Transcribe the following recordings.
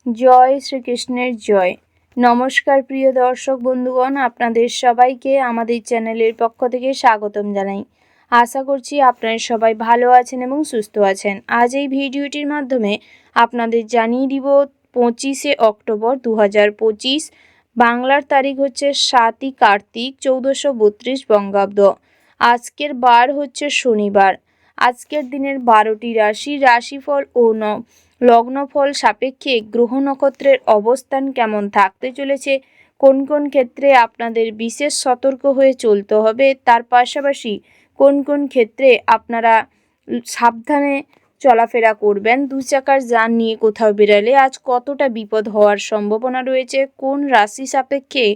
জয় শ্রীকৃষ্ণের জয়। নমস্কার প্রিয় দর্শক বন্ধুগণ, আপনাদের সবাইকে আমাদের চ্যানেলের পক্ষ থেকে স্বাগতম জানাই। আশা করছি আপনারা সবাই ভালো আছেন এবং সুস্থ আছেন। আজ এই ভিডিওটির মাধ্যমে আপনাদের জানিয়ে দিব 25শে অক্টোবর 2025, বাংলার তারিখ হচ্ছে 7ই কার্তিক 1432 বঙ্গাব্দ। আজকের বার হচ্ছে শনিবার। আজকের দিনের 12টি রাশিফল ও লগ্নফল সাপেক্ষে গ্রহ নক্ষত্রের অবস্থান কেমন থাকতে চলেছে, কোন কোন ক্ষেত্রে আপনাদের বিশেষ সতর্ক হয়ে চলতে হবে, তার পাশাপাশি কোন কোন ক্ষেত্রে আপনারা সাবধানে চলাফেরা করবেন, দু চাকার যান নিয়ে কোথাও বেরালে আজ কতটা বিপদ হওয়ার সম্ভাবনা রয়েছে, কোন রাশি সাপেক্ষে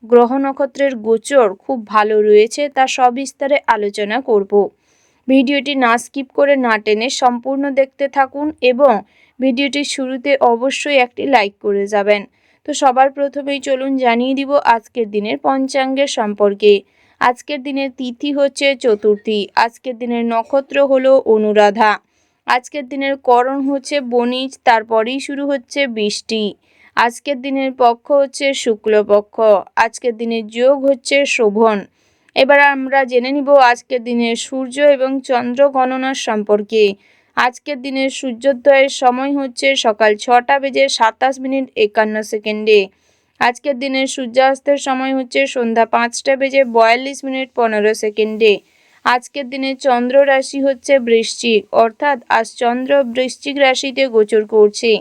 গ্রহ নক্ষত্রের গোচর খুব ভালো রয়েছে, তা সবিস্তারে আলোচনা করব। ভিডিওটি না স্কিপ করে না টেনে সম্পূর্ণ দেখতে থাকুন এবং ভিডিওটির শুরুতে অবশ্যই একটি লাইক করে যাবেন। তো সবার প্রথমেই চলুন জানিয়ে দিব আজকের দিনের পঞ্চাঙ্গের সম্পর্কে। আজকের দিনের তিথি হচ্ছে চতুর্থী। আজকের দিনের নক্ষত্র হলো অনুরাধা। আজকের দিনের করণ হচ্ছে বণিজ, তারপরেই শুরু হচ্ছে বৃষ্টি। আজকের দিনের পক্ষ হচ্ছে শুক্লপক্ষ। আজকের দিনের যোগ হচ্ছে শোভন। এবার আমরা জেনে নিব আজকের দিনের সূর্য এবং চন্দ্র গণনার সম্পর্কে। আজকের দিনের সূর্যোদয়ের সময় হচ্ছে সকাল 6:27 আজকের দিনের সূর্যাস্তের সময় হচ্ছে সন্ধ্যা 5:42 আজকের দিনের চন্দ্র রাশি হচ্ছে বৃশ্চিক, অর্থাৎ আজ চন্দ্র বৃশ্চিক রাশিতে গোচর করছে।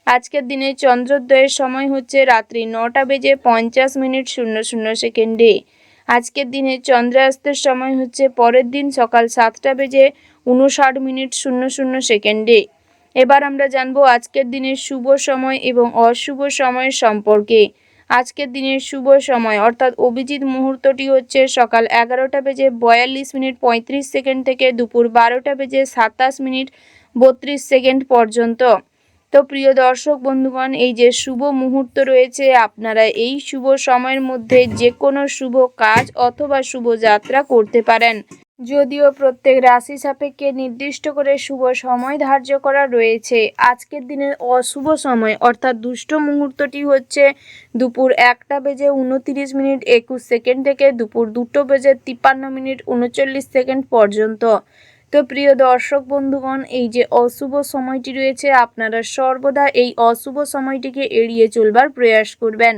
আজকের দিনের চন্দ্রোদয়ের সময় হচ্ছে রাত্রি 9:50 আজকের দিনে চন্দ্রাস্তের সময় হচ্ছে পরের দিন সকাল 7:59 এবার আমরা জানবো আজকের দিনের শুভ সময় এবং অশুভ সময়ের সম্পর্কে। আজকের দিনের শুভ সময় অর্থাৎ অভিজিৎ মুহূর্তটি হচ্ছে সকাল 11:42 থেকে দুপুর 12:27 পর্যন্ত। তো প্রিয় দর্শক বন্ধুগণ, এই যে শুভ মুহূর্ত রয়েছে, আপনারা এই শুভ সময়ের মধ্যে যে কোনো শুভ কাজ অথবা শুভ যাত্রা করতে পারেন। যদিও প্রত্যেক রাশি সাপেক্ষে নির্দিষ্ট করে শুভ সময় ধার্য করা রয়েছে। আজকের দিনের অশুভ সময় অর্থাৎ দুষ্ট মুহূর্তটি হচ্ছে দুপুর 1:29 থেকে দুপুর 2:53 পর্যন্ত। তো প্রিয় দর্শক বন্ধুগণ, এই যে অশুভ সময়টি রয়েছে, আপনারা সর্বদা এই অশুভ সময়টিকে এড়িয়ে চলবার প্রয়াস করবেন।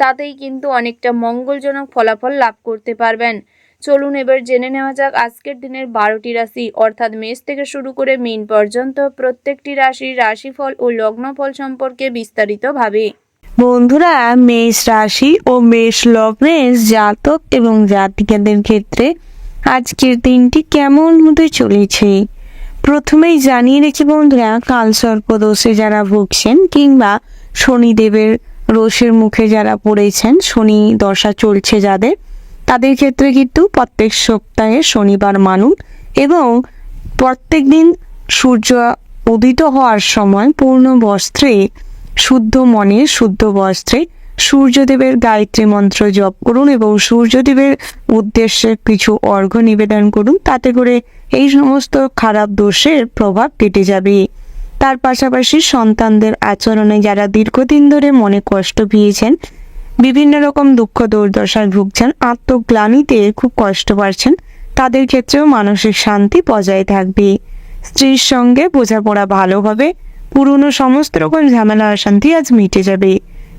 তাতেই কিন্তু অনেকটা মঙ্গলজনক ফলাফল লাভ করতে পারবেন। চলুন এবার জেনে নেওয়া যাক আজকের দিনের 12টি রাশি অর্থাৎ মেষ থেকে শুরু করে মীন পর্যন্ত প্রত্যেকটি রাশির রাশিফল ও লগ্নফল সম্পর্কে বিস্তারিতভাবে। বন্ধুরা, মেষ রাশি ও মেষ লগ্নের জাতক এবং জাতিকাদের ক্ষেত্রে আজকের দিনটি কেমন হতে চলেছে প্রথমেই জানিয়ে রেখে বন্ধুরা, কালসর্প দোষে যারা ভুগছেন কিংবা শনিদেবের রোষের মুখে যারা পড়েছেন, শনি দশা চলছে যাদের, তাদের ক্ষেত্রে কিন্তু প্রত্যেক সপ্তাহে শনিবার মানুন এবং প্রত্যেক দিন সূর্য উদিত হওয়ার সময় পূর্ণ বস্ত্রে, শুদ্ধ মনে শুদ্ধ বস্ত্রে সূর্যদেবের গায়ত্রী মন্ত্র জপ করুন এবং সূর্যদেবের উদ্দেশ্যে কিছু অর্ঘ্য নিবেদন করুন। তাতে করে এই সমস্ত খারাপ দোষের প্রভাব কেটে যাবে। তার পাশাপাশি সন্তানদের আচরণে যারা দীর্ঘদিন ধরে মনে কষ্ট পেয়েছেন, বিভিন্ন রকম দুঃখ দুর্দশায় ভুগছেন, আত্মগ্লানিতে খুব কষ্ট পাচ্ছেন, তাদের ক্ষেত্রেও মানসিক শান্তি বজায় থাকবে। স্ত্রীর সঙ্গে বোঝাপড়া ভালো হবে, পুরনো সমস্ত রকম ঝামেলা অশান্তি আজ মিটে যাবে।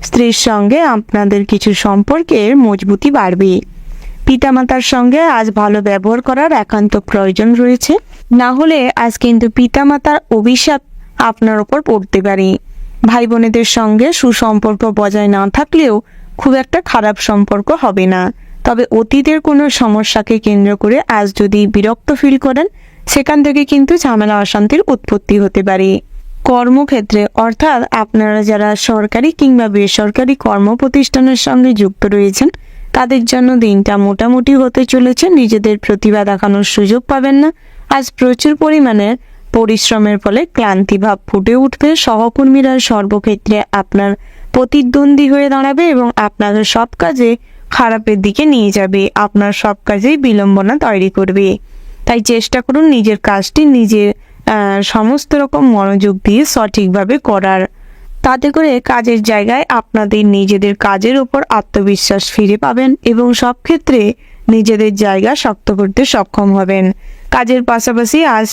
স্ত্রীর সঙ্গে আপনাদের কিছু সম্পর্কের মজবুতি বাড়বে। পিতামাতার সঙ্গে আজ ভালো ব্যবহার করার একান্ত প্রয়োজন রয়েছে, না হলে আজ কিন্তু পিতামাতার অভিশাপ আপনার ওপর পড়তে পারে। ভাই বোনেদের সঙ্গে সুসম্পর্ক বজায় না থাকলেও খুব একটা খারাপ সম্পর্ক হবে না, তবে অতীতের কোনো সমস্যাকে কেন্দ্র করে আজ যদি বিরক্ত ফিল করেন, সেখান থেকে কিন্তু ঝামেলা অশান্তির উৎপত্তি হতে পারে। কর্মক্ষেত্রে অর্থাৎ আপনারা যারা সরকারি কিংবা বেসরকারি কর্ম প্রতিষ্ঠানের সঙ্গে যুক্ত রয়েছেন, তাদের জন্য দিনটা মোটামুটি হতে চলেছে। নিজেদের প্রতিভা দেখানোর সুযোগ পাবেন না। আজ প্রচুর পরিমাণে পরিশ্রমের ফলে ক্লান্তিভাব ফুটে উঠবে। সহকর্মীরা সর্বক্ষেত্রে আপনার প্রতিদ্বন্দ্বী হয়ে দাঁড়াবে এবং আপনাদের সব কাজে খারাপের দিকে নিয়ে যাবে, আপনার সব কাজেই বিড়ম্বনা তৈরি করবে। তাই চেষ্টা করুন নিজের কাজটি নিজের সমস্ত রকম মনোযোগ দিয়ে সঠিকভাবে করার। তাতে করে কাজের জায়গায় আপনাদের নিজেদের কাজের উপর আত্মবিশ্বাস ফিরে পাবেন এবং সব ক্ষেত্রে নিজেদের জায়গা শক্ত করতে সক্ষম হবেন। কাজের পাশাপাশি আজ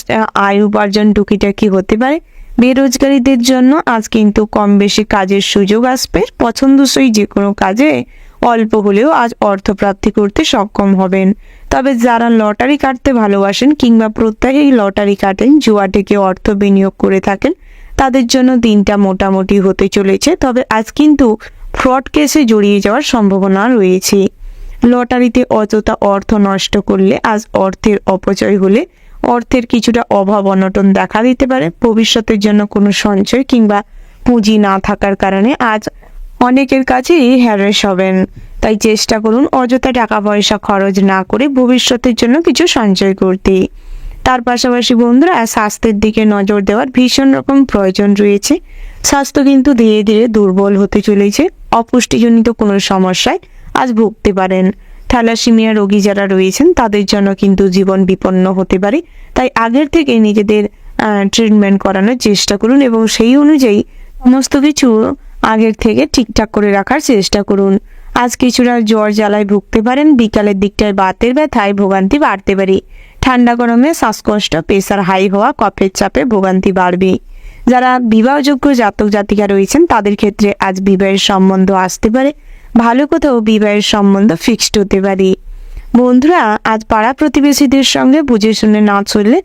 আয় উপার্জন টুকিটাকি হতে পারে। বেরোজগারীদের জন্য আজ কিন্তু কম বেশি কাজের সুযোগ আসবে। পছন্দসই যে কোনো কাজে অল্প হলেও আজ অর্থপ্রাপ্তি করতে সক্ষম হবেন। তবে যারা লটারি কাটতে ভালোবাসেন কিংবা প্রত্যেকেই লটারি কাটেন, জুয়া থেকে অর্থ বিনিয়োগ করে থাকেন, তাদের জন্য দিনটা মোটামুটি হতে চলেছে। তবে আজ কিন্তু ফ্রড কেসে জড়িয়ে যাওয়ার সম্ভাবনা রয়েছে। লটারিতে অযথা অর্থ নষ্ট করলে, আজ অর্থের অপচয় হলে অর্থের কিছুটা অভাব অনটন দেখা দিতে পারে। ভবিষ্যতের জন্য কোনো সঞ্চয় কিংবা পুঁজি না থাকার কারণে আজ অনেকের কাছেই হ্যারাস হবেন। তাই চেষ্টা করুন অযথা টাকা পয়সা খরচ না করে ভবিষ্যতের জন্য কিছু সঞ্চয় করতে। তার পাশাপাশি বন্ধুরা, স্বাস্থ্যের দিকে নজর দেওয়ার ভীষণ রকম প্রয়োজন রয়েছে। স্বাস্থ্য কিন্তু ধীরে ধীরে দুর্বল হতে চলেছে। অপুষ্টিজনিত কোনো সমস্যায় আজ ভুগতে পারেন। থ্যালাসেমিয়া রোগী যারা রয়েছেন তাদের জন্য কিন্তু জীবন বিপন্ন হতে পারে। তাই আগের থেকে নিজেদের ট্রিটমেন্ট করানোর চেষ্টা করুন এবং সেই অনুযায়ী সমস্ত কিছু আগের থেকে ঠিকঠাক করে রাখার চেষ্টা করুন। আজ কিছুটা জ্বর জ্বালায় ভুগতে পারেন। বিকালের দিকটায় বাতের ব্যথায় ভোগান্তি বাড়তে পারে। ঠান্ডা গরমে শ্বাসকষ্ট, প্রেসার হাই হওয়া, কফের চাপে ভোগান্তি বাড়বে। যারা বিবাহযোগ্য জাতক জাতিকা রয়েছেন তাদের ক্ষেত্রে আজ বিবাহের সম্বন্ধ আসতে পারে। ভালো কোথাও বিবাহের সম্বন্ধ ফিক্সড হতে পারে। বন্ধুরা, আজ পাড়া প্রতিবেশীদের সঙ্গে বুঝে শুনে না চললে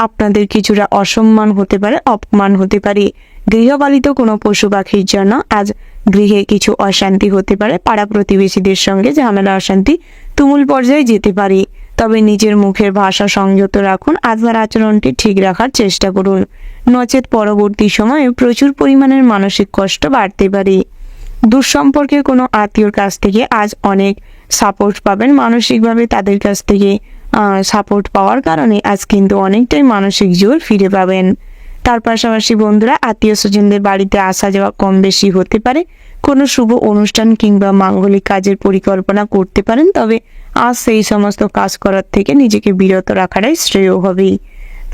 আপনাদের কিছুটা অসম্মান হতে পারে, অপমান হতে পারে। গৃহপালিত কোনো পশু পাখির জন্য আজ গৃহে কিছু অশান্তি হতে পারে। পাড়া প্রতিবেশীদের সঙ্গে ঝামেলা অশান্তি তুমুল পর্যায়ে যেতে পারে। তবে নিজের মুখের ভাষা সংযত রাখুন। আজকের আচরণটি ঠিক রাখার চেষ্টা করুন, নচেত পরবর্তী সময়ে প্রচুর পরিমাণের মানসিক কষ্ট বাড়তে পারে। দুঃসম্পর্কের কোনো আত্মীয়র কাছ থেকে আজ অনেক সাপোর্ট পাবেন। মানসিকভাবে তাদের কাছ থেকে সাপোর্ট পাওয়ার কারণে আজ কিন্তু অনেকটাই মানসিক জোর ফিরে পাবেন। তার পাশাপাশি বন্ধুরা, আত্মীয় স্বজনদের বাড়িতে আসা যাওয়া কম বেশি হতে পারে। কোনো শুভ অনুষ্ঠান কিংবা মাঙ্গলিক কাজের পরিকল্পনা করতে পারেন। তবে আজ সেই সমস্ত কাজ করার থেকে নিজেকে বিরত রাখাটাই শ্রেয় হবে।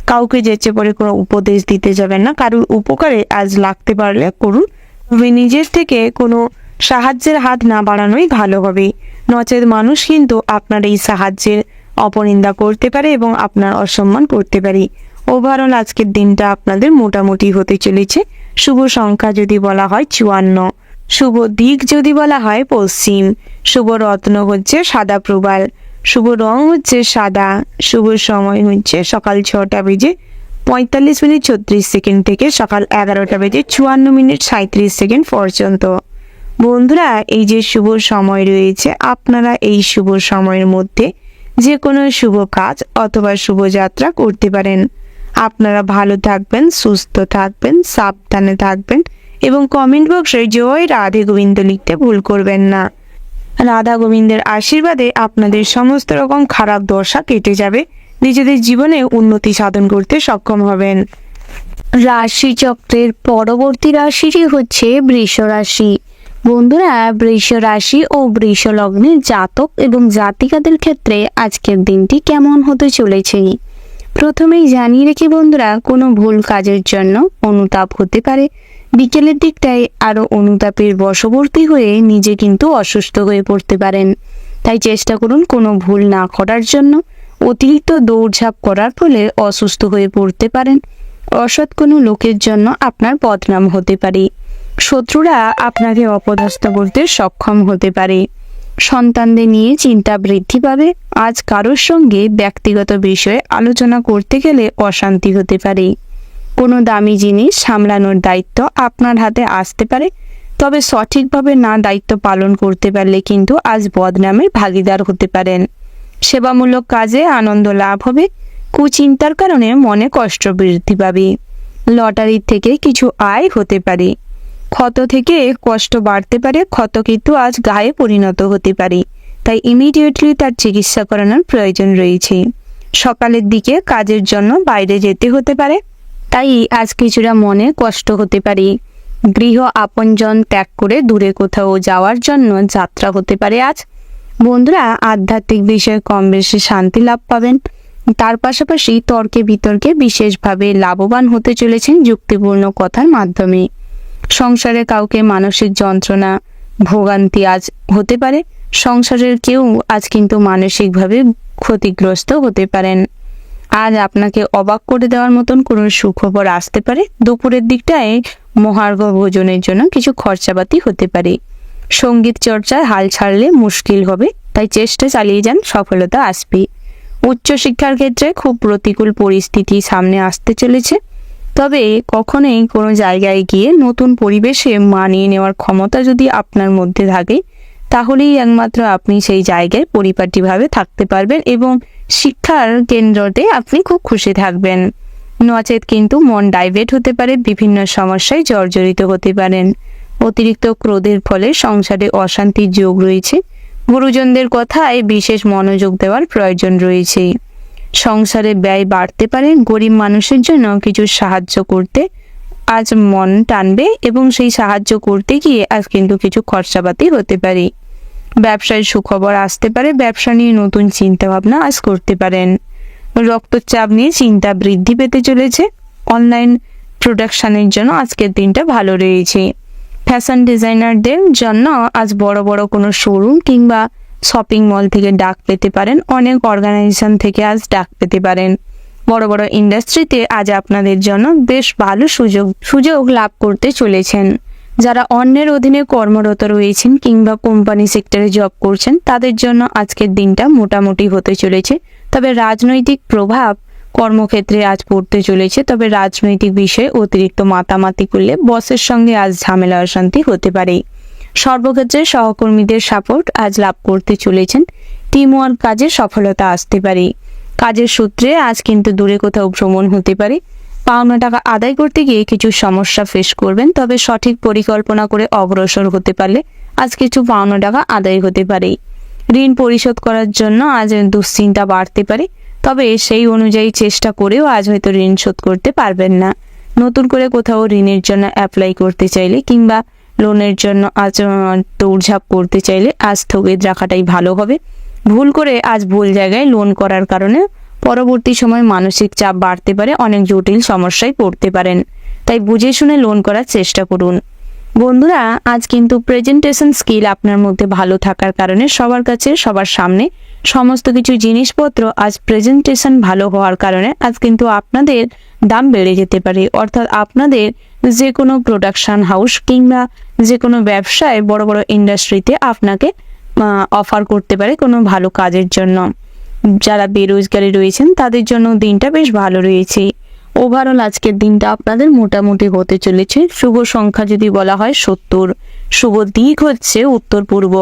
কাউকে যেচে পড়ে কোনো উপদেশ দিতে যাবেন না। কারোর উপকারে আজ লাগতে পারলে করুন, তবে নিজের থেকে কোনো সাহায্যের হাত না বাড়ানোই ভালো হবে। নচেত মানুষ কিন্তু আপনার এই সাহায্যের অপনিন্দা করতে পারে এবং আপনার অসম্মান করতে পারে। ওভারঅল আজকের দিনটা আপনাদের মোটামুটি হতে চলেছে। শুভ সংখ্যা যদি বলা হয় 54, শুভ দিক যদি বলা হয় পশ্চিম, শুভ রত্ন হচ্ছে সাদা প্রবাল, শুভ রং হচ্ছে সাদা, শুভ সময় হচ্ছে সকাল 6টা বেজে 45 মিনিট 36 সেকেন্ড থেকে সকাল 11টা বেজে 54 মিনিট 37 সেকেন্ড পর্যন্ত। বন্ধুরা, এই যে শুভ সময় রয়েছে, আপনারা এই শুভ সময়ের মধ্যে যে কোনো শুভ কাজ অথবা শুভযাত্রা করতে পারেন। আপনারা ভালো থাকবেন, সুস্থ থাকবেন, সাবধানে থাকবেন এবং কমেন্ট বক্সে জয় রাধে গোবিন্দ লিখতে ভুল করবেন না। রাধা গোবিন্দের আশীর্বাদে আপনাদের সমস্ত রকম খারাপ দশা কেটে যাবে। নিজেদের জীবনে উন্নতি সাধন করতে সক্ষম হবেন। রাশিচক্রের পরবর্তী রাশিটি হচ্ছে বৃষ রাশি। বন্ধুরা, বৃষ রাশি ও বৃষ লগ্নের জাতক এবং জাতিকাদের ক্ষেত্রে আজকের দিনটি কেমন হতে চলেছে প্রথমেই জানিয়ে রেখে বন্ধুরা, কোনো ভুল কাজের জন্য অনুতাপ হতে পারে। বিকেলের দিকটায় আরও অনুতাপের বশবর্তী হয়ে নিজে কিন্তু অসুস্থ হয়ে পড়তে পারেন। তাই চেষ্টা করুন কোনো ভুল না করার জন্য। অতিরিক্ত দৌড়ঝাঁপ করার ফলে অসুস্থ হয়ে পড়তে পারেন। অসৎ কোনো লোকের জন্য আপনার বদনাম হতে পারে। শত্রুরা আপনাকে অপদস্থ করতে সক্ষম হতে পারে। সন্তানদের নিয়ে চিন্তা বৃদ্ধি পাবে। আজ কারোর সঙ্গে ব্যক্তিগত বিষয়ে আলোচনা করতে গেলে অশান্তি হতে পারে। কোনো দামি জিনিস সামলানোর দায়িত্ব আপনার হাতে আসতে পারে। তবে সঠিকভাবে না দায়িত্ব পালন করতে পারলে কিন্তু আজ বদনামের ভাগীদার হতে পারেন। সেবামূলক কাজে আনন্দ লাভ হবে। কুচিন্তার কারণে মনে কষ্ট বৃদ্ধি পাবে। লটারির থেকে কিছু আয় হতে পারে। ক্ষত থেকে কষ্ট বাড়তে পারে। ক্ষত কিন্তু আজ গায়ে পরিণত হতে পারে। তাই ইমিডিয়েটলি তার চিকিৎসা করানোর প্রয়োজন রয়েছে। সকালের দিকে কাজের জন্য বাইরে যেতে হতে পারে। তাই আজ কিছুটা মনে কষ্ট হতে পারে। গৃহ আপনজন ত্যাগ করে দূরে কোথাও যাওয়ার জন্য যাত্রা হতে পারে আজ। বন্ধুরা, আধ্যাত্মিক বিষয়ে কম বেশি শান্তি লাভ পাবেন। তার পাশাপাশি তর্কে বিতর্কে বিশেষভাবে লাভবান হতে চলেছেন যুক্তিপূর্ণ কথার মাধ্যমে। সংসারে কাউকে মানসিক যন্ত্রণা ভোগান্তি আজ হতে পারে। সংসারের কেউ আজ কিন্তু মানসিকভাবে ক্ষতিগ্রস্ত হতে পারেন। আজ আপনাকে অবাক করে দেওয়ার মতন কোনো সুখবর আসতে পারে। দুপুরের দিকটায় মহার্ঘ ভোজনের জন্য কিছু খরচাপাতি হতে পারে। সঙ্গীত চর্চায় হাল ছাড়লে মুশকিল হবে, তাই চেষ্টা চালিয়ে যান, সফলতা আসবে। উচ্চশিক্ষার ক্ষেত্রে খুব প্রতিকূল পরিস্থিতি সামনে আসতে চলেছে, তবে কখনোই কোনো জায়গায় গিয়ে নতুন পরিবেশে মানিয়ে নেওয়ার ক্ষমতা যদি আপনার মধ্যে থাকে, তাহলেই একমাত্র আপনি সেই জায়গায় পরিপাটিভাবে থাকতে পারবেন এবং শিক্ষার কেন্দ্রতে আপনি খুব খুশি থাকবেন। নচেত কিন্তু মন ডাইভার্ট হতে পারে, বিভিন্ন সমস্যায় জর্জরিত হতে পারেন। অতিরিক্ত ক্রোধের ফলে সংসারে অশান্তির যোগ রয়েছে। গুরুজনদের কথায় বিশেষ মনোযোগ দেওয়ার প্রয়োজন রয়েছে। সংসারে ব্যয় বাড়তে পারে। গরিব মানুষের জন্য কিছু সাহায্য করতে আজ মন টানবে এবং সেই সাহায্য করতে গিয়ে আজ কিন্তু কিছু খরচাপাতি হতে পারে। ব্যবসায় সুখবর আসতে পারে। ব্যবসা নিয়ে নতুন চিন্তা ভাবনা আজ করতে পারেন। রক্তচাপ নিয়ে চিন্তা বৃদ্ধি পেতে চলেছে। অনলাইন প্রোডাকশনের জন্য আজকের দিনটা ভালো রয়েছে। ফ্যাশন ডিজাইনারদের জন্য আজ বড় বড় কোনো শোরুম কিংবা শপিং মল থেকে ডাক পেতে পারেন। অনেক অর্গানাইজেশন থেকে আজ ডাক পেতে পারেন। বড় বড় ইন্ডাস্ট্রিতে আজ আপনাদের জন্য বেশ ভালো সুযোগ লাভ করতে চলেছেন। যারা অন্যের অধীনে কর্মরত রয়েছেন কিংবা কোম্পানি সেক্টরে জব করছেন, তাদের জন্য আজকের দিনটা মোটামুটি হতে চলেছে। তবে রাজনৈতিক প্রভাব কর্মক্ষেত্রে আজ পড়তে চলেছে। তবে রাজনৈতিক বিষয়ে অতিরিক্ত মাতামাতি করলে বসের সঙ্গে আজ ঝামেলা অশান্তি হতে পারে। সর্বক্ষেত্রে সহকর্মীদের সাপোর্ট আজ লাভ করতে চলেছেন। টিম ওয়ার্ক কাজে সফলতা আসতে পারে। কাজের সূত্রে আজ কিন্তু দূরে কোথাও ভ্রমণ হতে পারে। পাওনা টাকা আদায় করতে গিয়ে কিছু সমস্যা ফেস করবেন, তবে সঠিক পরিকল্পনা করে অগ্রসর হতে পারলে আজ কিছু পাওনা টাকা আদায় হতে পারে। ঋণ পরিশোধ করার জন্য আজ দুশ্চিন্তা বাড়তে পারে, তবে সেই অনুযায়ী চেষ্টা করেও আজ হয়তো ঋণ শোধ করতে পারবেন না। নতুন করে কোথাও ঋণের জন্য অ্যাপ্লাই করতে চাইলে কিংবা লোনের জন্য আজ দৌড়ঝাঁপ করতে চাইলে আজ স্থগিত রাখাটাই ভালো হবে। ভুল করে আজ ভুল জায়গায় লোন করার কারণে পরবর্তী সময় মানসিক চাপ বাড়তে পারে, অনেক জটিল সমস্যায় পড়তে পারেন। তাই বুঝে শুনে লোন করার চেষ্টা করুন। বন্ধুরা, আজ কিন্তু প্রেজেন্টেশন স্কিল আপনার মধ্যে ভালো থাকার কারণে সবার কাছে সবার সামনে সমস্ত কিছু জিনিসপত্র আজ প্রেজেন্টেশন ভালো হওয়ার কারণে আজ কিন্তু আপনাদের দাম বেড়ে যেতে পারে। অর্থাৎ আপনাদের যে কোনো প্রোডাকশন হাউস কিংবা যে কোনো ব্যবসায় বড় বড় ইন্ডাস্ট্রিতে আপনাকে অফার করতে পারে কোনো ভালো কাজের জন্য। যারা বেরোজগারি রয়েছেন তাদের জন্য দিনটা বেশ ভালো রয়েছে। ওভারঅল আজকের দিনটা আপনাদের মোটামুটি হতে চলেছে। শুভ সংখ্যা যদি বলা হয় 70, শুভ দিক হচ্ছে উত্তর পূর্ব,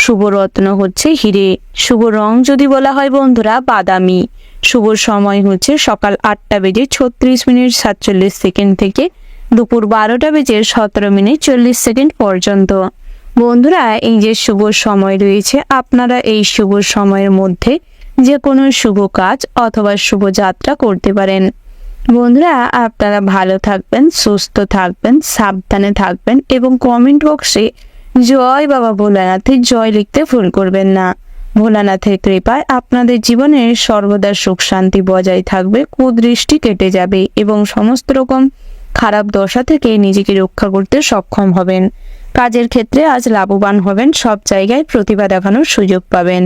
শুভ রত্ন হচ্ছে হিরে, শুভ রং যদি বলা হয় বন্ধুরা বাদামি, শুভ সময় হচ্ছে সকাল 8:36:47 থেকে দুপুর 12:17:40 পর্যন্ত। বন্ধুরা, এই যে শুভ সময় রয়েছে, আপনারা এই শুভ সময়ের মধ্যে যে কোনো শুভ কাজ অথবা শুভ যাত্রা করতে পারেন। বন্ধুরা, আপনারা ভালো থাকবেন, সুস্থ থাকবেন, সাবধানে থাকবেন এবং কমেন্ট বক্সে জয় বাবা ভোলানাথের জয় লিখতে ভুল করবেন না। ভোলানাথের কৃপায় আপনাদের জীবনে সর্বদা সুখ শান্তি বজায় থাকবে, কুদৃষ্টি কেটে যাবে এবং সমস্ত রকম খারাপ দশা থেকে নিজেকে রক্ষা করতে সক্ষম হবেন। কাজের ক্ষেত্রে আজ লাভবান হবেন, সব জায়গায় প্রতিভা দেখানোর সুযোগ পাবেন।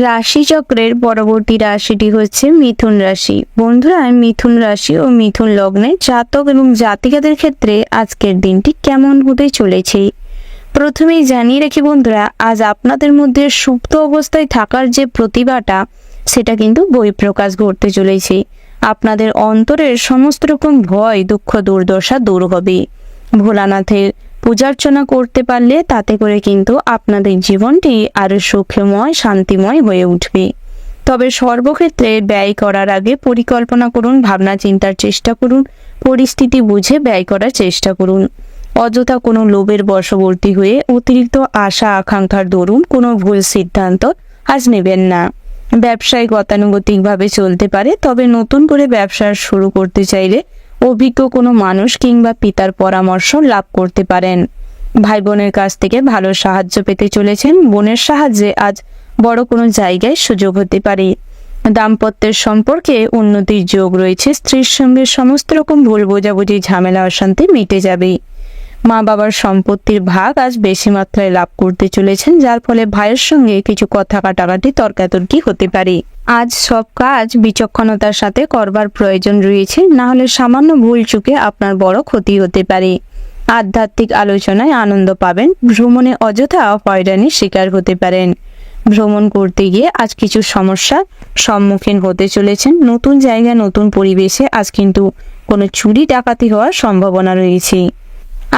রাশিচক্রের পরবর্তী রাশিটি হচ্ছে মিথুন রাশি। বন্ধুরা, মিথুন রাশি ও মিথুন লগ্নে জাতক এবং জাতিকাদের ক্ষেত্রে আজকের দিনটি কেমন হতে চলেছে প্রথমেই জানিয়ে রাখি বন্ধুরা, আজ আপনাদের মধ্যে সুপ্ত অবস্থায় থাকার যে প্রতিভাটা সেটা কিন্তু বহিঃপ্রকাশ ঘটতে চলেছে। আপনাদের অন্তরের সমস্ত রকম ভয়, দুঃখ, দুর্দশা দূর হবে। ভোলানাথের পূজার্চনা করতে পারলে তাতে করে কিন্তু আপনাদের জীবনটি আরো সুখময়, শান্তিময় হয়ে উঠবে। তবে সর্বক্ষেত্রে ব্যয় করার আগে পরিকল্পনা করুন, ভাবনা চিন্তার চেষ্টা করুন, পরিস্থিতি বুঝে ব্যয় করার চেষ্টা করুন। অযথা কোনো লোভের বশবর্তী হয়ে অতিরিক্ত আশা আকাঙ্ক্ষার দরুন কোনো ভুল সিদ্ধান্ত আজ নেবেন না। ব্যবসায় গতানুগতিকভাবে চলতে পারে, তবে নতুন করে ব্যবসা শুরু করতে চাইলে অভিজ্ঞ কোনো মানুষ কিংবা পিতার পরামর্শ লাভ করতে পারেন। ভাই বোনের কাছ থেকে ভালো সাহায্য পেতে চলেছেন। বোনের সাহায্যে আজ বড় কোনো জায়গায় সুযোগ হতে পারে। দাম্পত্যের সম্পর্কে উন্নতির যোগ রয়েছে। স্ত্রীর সঙ্গে সমস্ত রকম ভুল বোঝাবুঝি, ঝামেলা, অশান্তি মিটে যাবে। মা বাবার সম্পত্তির ভাগ আজ বেশি মাত্রায় লাভ করতে চলেছেন, যার ফলে ভাইয়ের সঙ্গে কিছু কথা কাটাকাটি তর্কাতর্কি হতে পারে। আজ সব কাজ বিচক্ষণতার সাথে করবার প্রয়োজন রয়েছে, না হলে সামান্য ভুল চুকে আপনার বড় ক্ষতি হতে পারে। আধ্যাত্মিক আলোচনায় আনন্দ পাবেন। ভ্রমণে অযথা হয়রানির শিকার হতে পারেন। ভ্রমণ করতে গিয়ে আজ কিছু সমস্যার সম্মুখীন হতে চলেছেন। নতুন জায়গা, নতুন পরিবেশে আজ কিন্তু কোনো চুরি ডাকাতি হওয়ার সম্ভাবনা রয়েছে।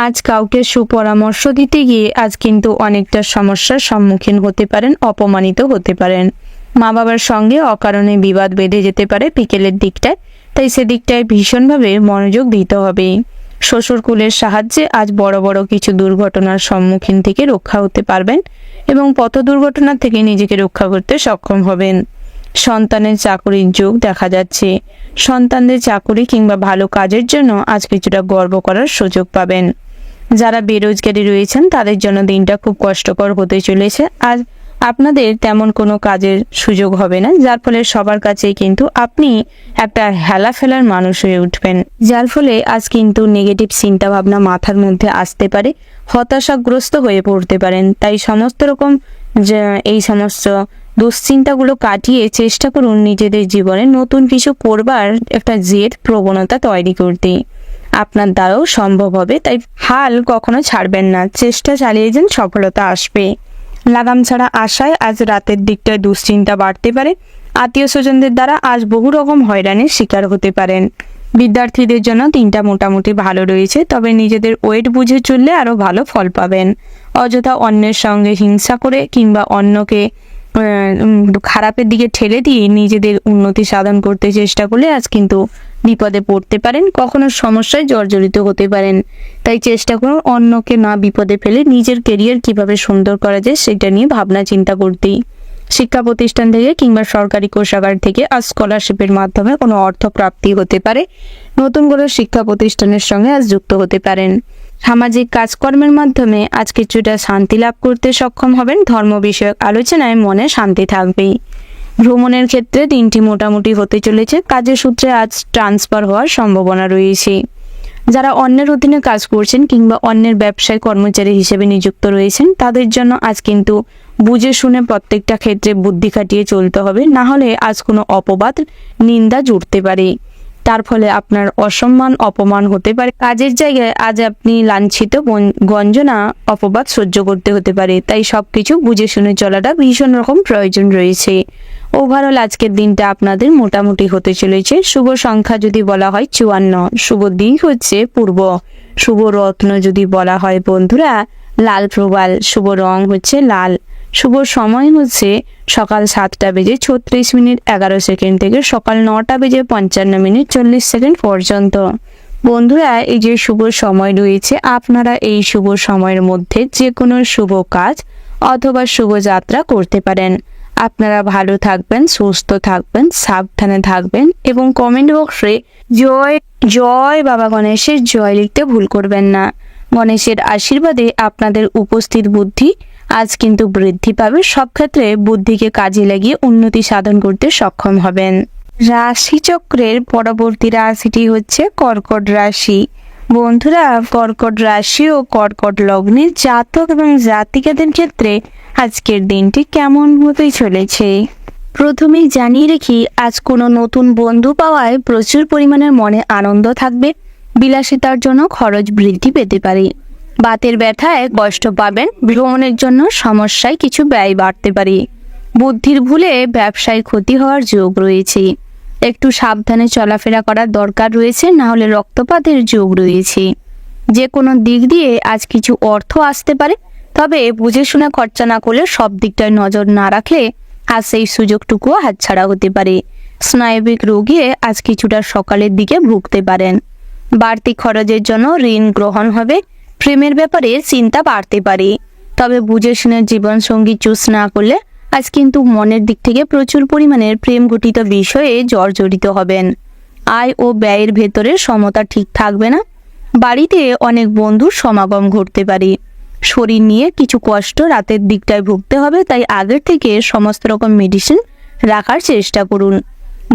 আজ কাউকে সুপরামর্শ দিতে গিয়ে আজ কিন্তু অনেকটা সমস্যার সম্মুখীন হতে পারেন, অপমানিত হতে পারেন। মা বাবার সঙ্গে অকারণে বিবাদ বেঁধে যেতে পারে বিকেলের দিকটায়, তাই সেদিকটায় ভীষণভাবে মনোযোগ দিতে হবে। শ্বশুরকুলের সাহায্যে আজ বড় বড় কিছু দুর্ঘটনার সম্মুখীন থেকে রক্ষা হতে পারবেন এবং পথ দুর্ঘটনা থেকে নিজেকে রক্ষা করতে সক্ষম হবেন। সন্তানের চাকরির যোগ দেখা যাচ্ছে। সন্তানদের চাকরি কিংবা ভালো কাজের জন্য আজ কিছুটা গর্ব করার সুযোগ পাবেন। যারা বেরোজগারি রয়েছেন তাদের জন্য দিনটা খুব কষ্টকর হতে চলেছে। আজ আপনাদের তেমন কোনো কাজের সুযোগ হবে না, যার ফলে সবার কাছেই কিন্তু আপনি একটা হেলা ফেলার মানুষ হয়ে উঠবেন, যার ফলে আজ কিন্তু নেগেটিভ চিন্তা ভাবনা মাথার মধ্যে আসতে পারে, হতাশাগ্রস্ত হয়ে পড়তে পারেন। তাই সমস্ত রকম এই সমস্ত দুশ্চিন্তাগুলো কাটিয়ে চেষ্টা করুন নিজেদের জীবনে নতুন কিছু করবার একটা জেদ প্রবণতা তৈরি করতে। আপনার দ্বারাও সম্ভব হবে, তাই হাল কখনো ছাড়বেন না, চেষ্টা চালিয়ে যান, সফলতা আসবে। লাগাম ছাড়া আশায় আজ রাতের দিকটায় দুশ্চিন্তা বাড়তে পারে। আত্মীয় স্বজনদের দ্বারা আজ বহু রকম হয়রানির শিকার হতে পারেন। বিদ্যার্থীদের জন্য দিনটা মোটামুটি ভালো রয়েছে, তবে নিজেদের ওয়েট বুঝে চললে আরও ভালো ফল পাবেন। অযথা অন্যের সঙ্গে হিংসা করে কিংবা অন্যকে খারাপের দিকে ঠেলে দিয়ে নিজেদের উন্নতি সাধন করতে চেষ্টা করলে আজ কিন্তু বিপদে পড়তে পারেন, কখনো সমস্যায় জর্জরিত হতে পারেন। তাই চেষ্টা করুন অন্যকে না বিপদে ফেলে নিজের কেরিয়ার কিভাবে সুন্দর করা যায় সেটা নিয়ে ভাবনা চিন্তা করতেই। শিক্ষা প্রতিষ্ঠান থেকে কিংবা সরকারি কোষাগার থেকে আজ স্কলারশিপের মাধ্যমে কোনো অর্থ প্রাপ্তি হতে পারে। নতুন করে শিক্ষা প্রতিষ্ঠানের সঙ্গে আজ যুক্ত হতে পারেন। সামাজিক কাজকর্মের মাধ্যমে আজ কিছুটা শান্তি লাভ করতে সক্ষম হবেন। ধর্ম বিষয়ক আলোচনায় মনে শান্তি থাকবেই। ভ্রমণের ক্ষেত্রে দিনটি মোটামুটি হতে চলেছে। কাজের সূত্রে আজ ট্রান্সফার হওয়ার সম্ভাবনা রয়েছে। যারা অন্যের অধীনে কাজ করছেন কিংবা অন্যের ব্যবসায় কর্মচারী হিসেবে নিযুক্ত রয়েছেন তাদের জন্য আজ কিন্তু বুঝে শুনে প্রত্যেকটা ক্ষেত্রে বুদ্ধি খাটিয়ে চলতে হবে, না হলে আজ কোনো অপবাদ নিন্দা জুড়তে পারে, তার ফলে আপনার অসম্মান অপমান হতে পারে। কাজের জায়গায় আজ আপনি লাঞ্ছিত গঞ্জনা অপবাদ সহ্য করতে হতে পারে, তাই সবকিছু বুঝে শুনে চলাটা ভীষণ রকম প্রয়োজন রয়েছে। ওভারঅল আজকের দিনটা আপনাদের মোটামুটি হতে চলেছে। শুভ সংখ্যা যদি বলা হয় 54, শুভ দিক হচ্ছে পূর্ব, শুভ রত্ন যদি বলা হয় বন্ধুরা লাল প্রবাল, শুভ রং হচ্ছে লাল, শুভ সময় হচ্ছে সকাল 7:36:11 থেকে সকাল 9:55:40 পর্যন্ত। বন্ধুরা এই যে শুভ সময় রয়েছে, আপনারা এই শুভ সময়ের মধ্যে যে কোনো শুভ কাজ অথবা শুভ যাত্রা করতে পারেন। আপনারা ভালো থাকবেন, সুস্থ থাকবেন, সাবধানে থাকবেন এবং কমেন্ট বক্সে জয় জয় বাবা গণেশের জয় লিখতে ভুল করবেন না। গণেশের আশীর্বাদে আপনাদের উপস্থিত বুদ্ধি আজ কিন্তু বৃদ্ধি পাবে। সব ক্ষেত্রে বুদ্ধিকে কাজে লাগিয়ে উন্নতি সাধন করতে সক্ষম হবেন। রাশিচক্রের পরবর্তী রাশিটি হচ্ছে কর্কট রাশি। বন্ধুরা কর্কট রাশি ও কর্কট লগ্নের জাতক এবং জাতিকাদের ক্ষেত্রে আজকের দিনটি কেমন হতে চলেছে প্রথমেই জানিয়ে রাখি, আজ কোনো নতুন বন্ধু পাওয়ায় প্রচুর পরিমাণের মনে আনন্দ থাকবে। বিলাসিতার জন্য খরচ বৃদ্ধি পেতে পারে। বাতের ব্যথায় কষ্ট পাবেন। ভ্রমণের জন্য সমস্যায় কিছু ব্যয় বাড়তে পারে। বুদ্ধির ভুলে ব্যবসায় ক্ষতি হওয়ার যোগ রয়েছে। একটু সাবধানে চলাফেরা করার দরকার রয়েছে, না হলে রক্তপাতের যোগ রয়েছে। যে কোনো দিক দিয়ে আজ কিছু অর্থ আসতে পারে, তবে বুঝে শুনে খরচা না করলে সব দিকটায় নজর না রাখলে আজ সেই সুযোগটুকুও হাতছাড়া হতে পারে। স্নায়বিক রোগে আজ কিছুটা সকালের দিকে ভুগতে পারেন। বাড়তি খরচের জন্য ঋণ গ্রহণ হবে। প্রেমের ব্যাপারে চিন্তা বাড়তে পারে, তবে বুঝে শুনে জীবনসঙ্গী চুজ না করলে আজ কিন্তু মনের দিক থেকে প্রচুর পরিমাণের প্রেম ঘটিত বিষয়ে জর্জরিত হবেন। আয় ও ব্যয়ের ভেতরে সমতা ঠিক থাকবে না। বাড়িতে অনেক বন্ধুর সমাগম ঘটতে পারে। শরীর নিয়ে কিছু কষ্ট রাতের দিকটায় ভুগতে হবে, তাই আগের থেকে সমস্ত রকম মেডিসিন রাখার চেষ্টা করুন।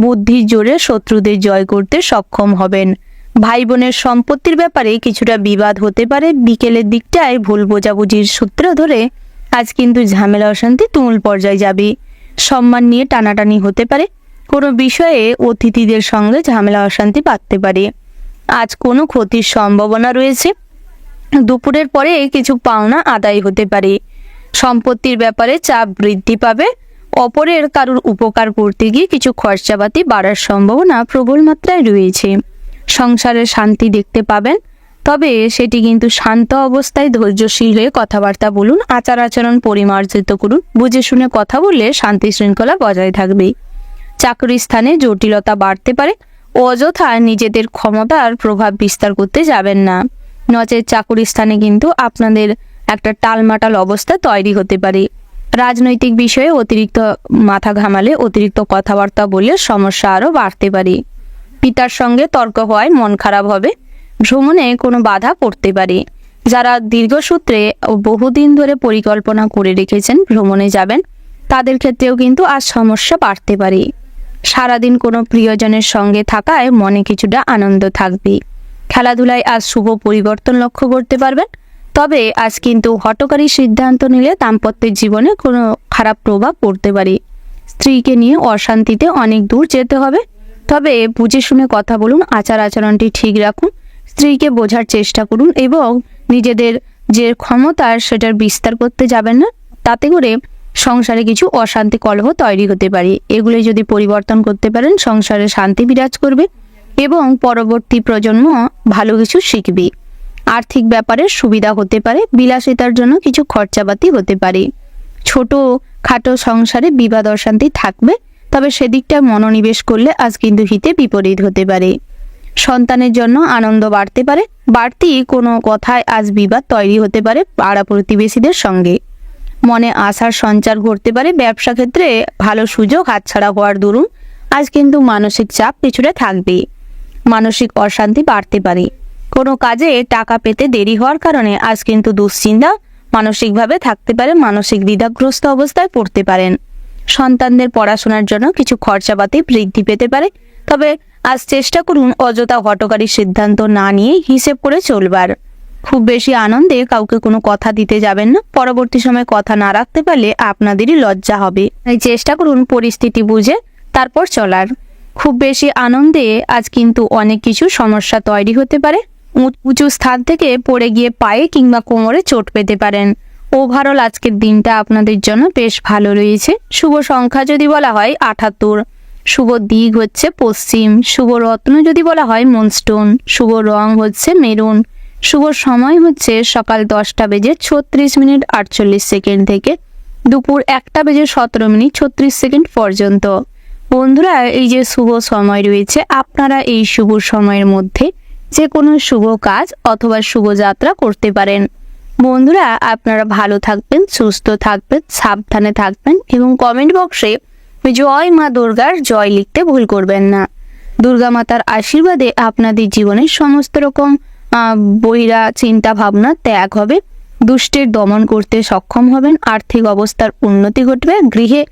বুদ্ধির জোরে শত্রুদের জয় করতে সক্ষম হবেন। ভাই বোনের সম্পত্তির ব্যাপারে কিছুটা বিবাদ হতে পারে। বিকেলের দিকটায় ভুল বোঝাবুঝির সূত্র ধরে আজ কিন্তু ঝামেলা অশান্তি তুমুল পর্যায়ে যাবে। সম্মান নিয়ে টানাটানি হতে পারে। কোনো বিষয়ে অতিথিদের সঙ্গে ঝামেলা অশান্তি বাড়তে পারে। আজ কোনো ক্ষতির সম্ভাবনা রয়েছে। দুপুরের পরে কিছু পাওনা আদায় হতে পারে। সম্পত্তির ব্যাপারে চাপ বৃদ্ধি পাবে। অপরের কারুর উপকার করতে গিয়ে কিছু খরচাপাতি বাড়ার সম্ভাবনা প্রবল মাত্রায় রয়েছে। সংসারে শান্তি দেখতে পাবেন, তবে সেটি কিন্তু শান্ত অবস্থায় ধৈর্যশীল হয়ে কথাবার্তা বলুন। আচার আচরণ পরিমার্জিত করুন। বুঝে শুনে কথা বললে শান্তি শৃঙ্খলা বজায় থাকবে। চাকরি স্থানে জটিলতা বাড়তে পারে। অযথা নিজেদের ক্ষমতার প্রভাব বিস্তার করতে যাবেন না, নচেৎ চাকরি স্থানে কিন্তু আপনাদের একটা টালমাটাল অবস্থা তৈরি হতে পারে। রাজনৈতিক বিষয়ে অতিরিক্ত মাথা ঘামালে, অতিরিক্ত কথাবার্তা বললে সমস্যা আরও বাড়তে পারে। পিতার সঙ্গে তর্ক হওয়ায় মন খারাপ হবে। ভ্রমণে কোনো বাধা পড়তে পারে। যারা দীর্ঘসূত্রে ও বহুদিন ধরে পরিকল্পনা করে রেখেছেন ভ্রমণে যাবেন, তাদের ক্ষেত্রেও কিন্তু আজ সমস্যা বাড়তে পারে। সারাদিন কোনো প্রিয়জনের সঙ্গে থাকায় মনে কিছুটা আনন্দ থাকবে। খেলাধুলায় আজ শুভ পরিবর্তন লক্ষ্য করতে পারবেন। তবে আজ কিন্তু হঠকারী সিদ্ধান্ত নিলে দাম্পত্যের জীবনে কোনো খারাপ প্রভাব পড়তে পারে। স্ত্রীকে নিয়ে অশান্তিতে অনেক দূর যেতে হবে। তবে বুঝে শুনে কথা বলুন। আচার আচরণটি ঠিক রাখুন। স্ত্রীকে বোঝার চেষ্টা করুন এবং নিজেদের যে ক্ষমতা সেটার বিস্তার করতে যাবেন না। তাতে করে সংসারে কিছু অশান্তি কলহ তৈরি হতে পারে। এগুলি যদি পরিবর্তন করতে পারেন, সংসারে শান্তি বিরাজ করবে এবং পরবর্তী প্রজন্ম ভালো কিছু শিখবে। আর্থিক ব্যাপারে সুবিধা হতে পারে। বিলাসিতার জন্য কিছু খরচাপাতি হতে পারে। ছোট খাটো সংসারে বিবাদ অশান্তি থাকবে, তবে সেদিকটা মনোনিবেশ করলে আজ কিন্তু হিতে বিপরীত হতে পারে। সন্তানের জন্য আনন্দ বাড়তে পারে। বাড়তি কোনো কথায় আজ বিবাদ তৈরি হতে পারে পাড়া প্রতিবেশীদের সঙ্গে। মনে আশার সঞ্চার ঘটতে পারে। ব্যবসা ক্ষেত্রে ভালো সুযোগ হাতছাড়া হওয়ার দরুন আজ কিন্তু মানসিক চাপ কিছুটা থাকবে। মানসিক অশান্তি বাড়তে পারে। কোনো কাজে টাকা পেতে দেরি হওয়ার কারণে আজ কিন্তু দুশ্চিন্তা মানসিকভাবে থাকতে পারে। মানসিক দ্বিধাগ্রস্ত অবস্থায় পড়তে পারেন। সন্তানদের পড়াশোনার জন্য কিছু খরচাপাতি বৃদ্ধি পেতে পারে। তবে আজ চেষ্টা করুন অযথা হঠকারী সিদ্ধান্ত না নিয়ে হিসেব করে চলবার। খুব বেশি আনন্দে কাউকে কোনো কথা দিতে যাবেন না। পরবর্তী সময় কথা না রাখতে পারলে আপনাদেরই লজ্জা হবে। তাই চেষ্টা করুন পরিস্থিতি বুঝে তারপর চলার। খুব বেশি আনন্দে আজ কিন্তু অনেক কিছু সমস্যা তৈরি হতে পারে। উঁচু স্থান থেকে পড়ে গিয়ে পায়ে কিংবা কোমরে চোট পেতে পারেন। ওভারঅল আজকের দিনটা আপনাদের জন্য বেশ ভালো রয়েছে। শুভ সংখ্যা যদি বলা হয় 78, শুভ দিক হচ্ছে পশ্চিম, শুভ রত্ন যদি বলা হয় মুনস্টোন, শুভ রং হচ্ছে মেরুন, শুভ সময় হচ্ছে সকাল 10:36 থেকে দুপুর 1:17 পর্যন্ত। বন্ধুরা, এই যে শুভ সময় রয়েছে, আপনারা এই শুভ সময়ের মধ্যে যে কোনো শুভ কাজ অথবা শুভযাত্রা করতে পারেন। বন্ধুরা, আপনারা ভালো থাকবেন, সুস্থ থাকবেন, সাবধানে থাকবেন এবং কমেন্ট বক্সে জয় মা দুর্গার জয় লিখতে ভুল করবেন না। দুর্গা মাতার আশীর্বাদে আপনাদের জীবনে সমস্ত রকম বহিরা চিন্তা ভাবনা ত্যাগ হবে। দুষ্টের দমন করতে সক্ষম হবেন। আর্থিক অবস্থার উন্নতি ঘটবে। গৃহে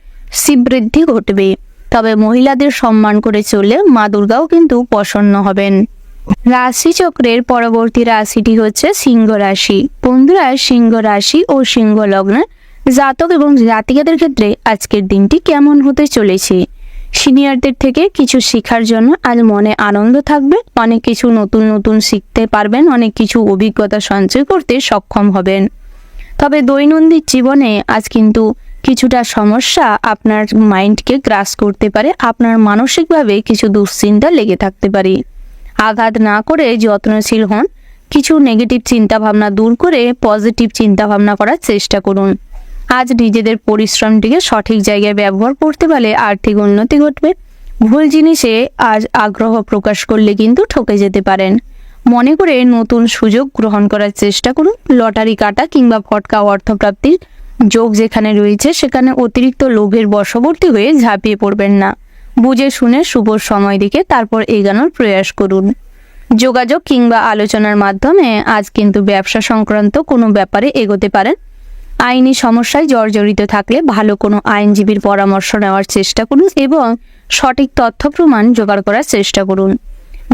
শ্রীবৃদ্ধি ঘটবে। তবে মহিলাদের সম্মান করে চললে মা দুর্গাও কিন্তু প্রসন্ন হবেন। রাশিচক্রের পরবর্তী রাশিটি হচ্ছে সিংহ রাশি। বন্ধুরা, সিংহ রাশি ও সিংহ লগ্নের জাতক এবং জাতিকাদের ক্ষেত্রে আজকের দিনটি কেমন হতে চলেছে? সিনিয়রদের থেকে কিছু শেখার জন্য আজ মনে আনন্দ থাকবে। অনেক কিছু নতুন নতুন শিখতে পারবেন। অনেক কিছু অভিজ্ঞতা সঞ্চয় করতে সক্ষম হবেন। তবে দৈনন্দিন জীবনে আজ কিন্তু কিছুটা সমস্যা আপনার মাইন্ডকে গ্রাস করতে পারে। আপনার মানসিকভাবে কিছু দুশ্চিন্তা লেগে থাকতে পারে। আঘাত না করে যত্নশীল হন। কিছু নেগেটিভ চিন্তাভাবনা দূর করে পজিটিভ চিন্তাভাবনা করার চেষ্টা করুন। আজ নিজেদের পরিশ্রমটিকে সঠিক জায়গায় ব্যবহার করতে পারলে আর্থিক উন্নতি ঘটবে। ভুল জিনিসে আজ আগ্রহ প্রকাশ করলে কিন্তু ঠকে যেতে পারেন। মনে করে নতুন সুযোগ গ্রহণ করার চেষ্টা করুন। লটারি কাটা কিংবা ফটকা অর্থপ্রাপ্তির যোগ যেখানে রয়েছে সেখানে অতিরিক্ত লোভের বশবর্তী হয়ে ঝাঁপিয়ে পড়বেন না। বুঝে শুনে শুভ সময় দিকে তারপর এগোনোর প্রয়াস করুন। যোগাযোগ কিংবা আলোচনার মাধ্যমে আজ কিন্তু ব্যবসা সংক্রান্ত কোনো ব্যাপারে এগোতে পারেন। আইনি সমস্যায় জর্জরিত থাকলে ভালো কোনো আইনজীবীর পরামর্শ নেওয়ার চেষ্টা করুন এবং সঠিক তথ্য প্রমাণ জোগাড় করার চেষ্টা করুন।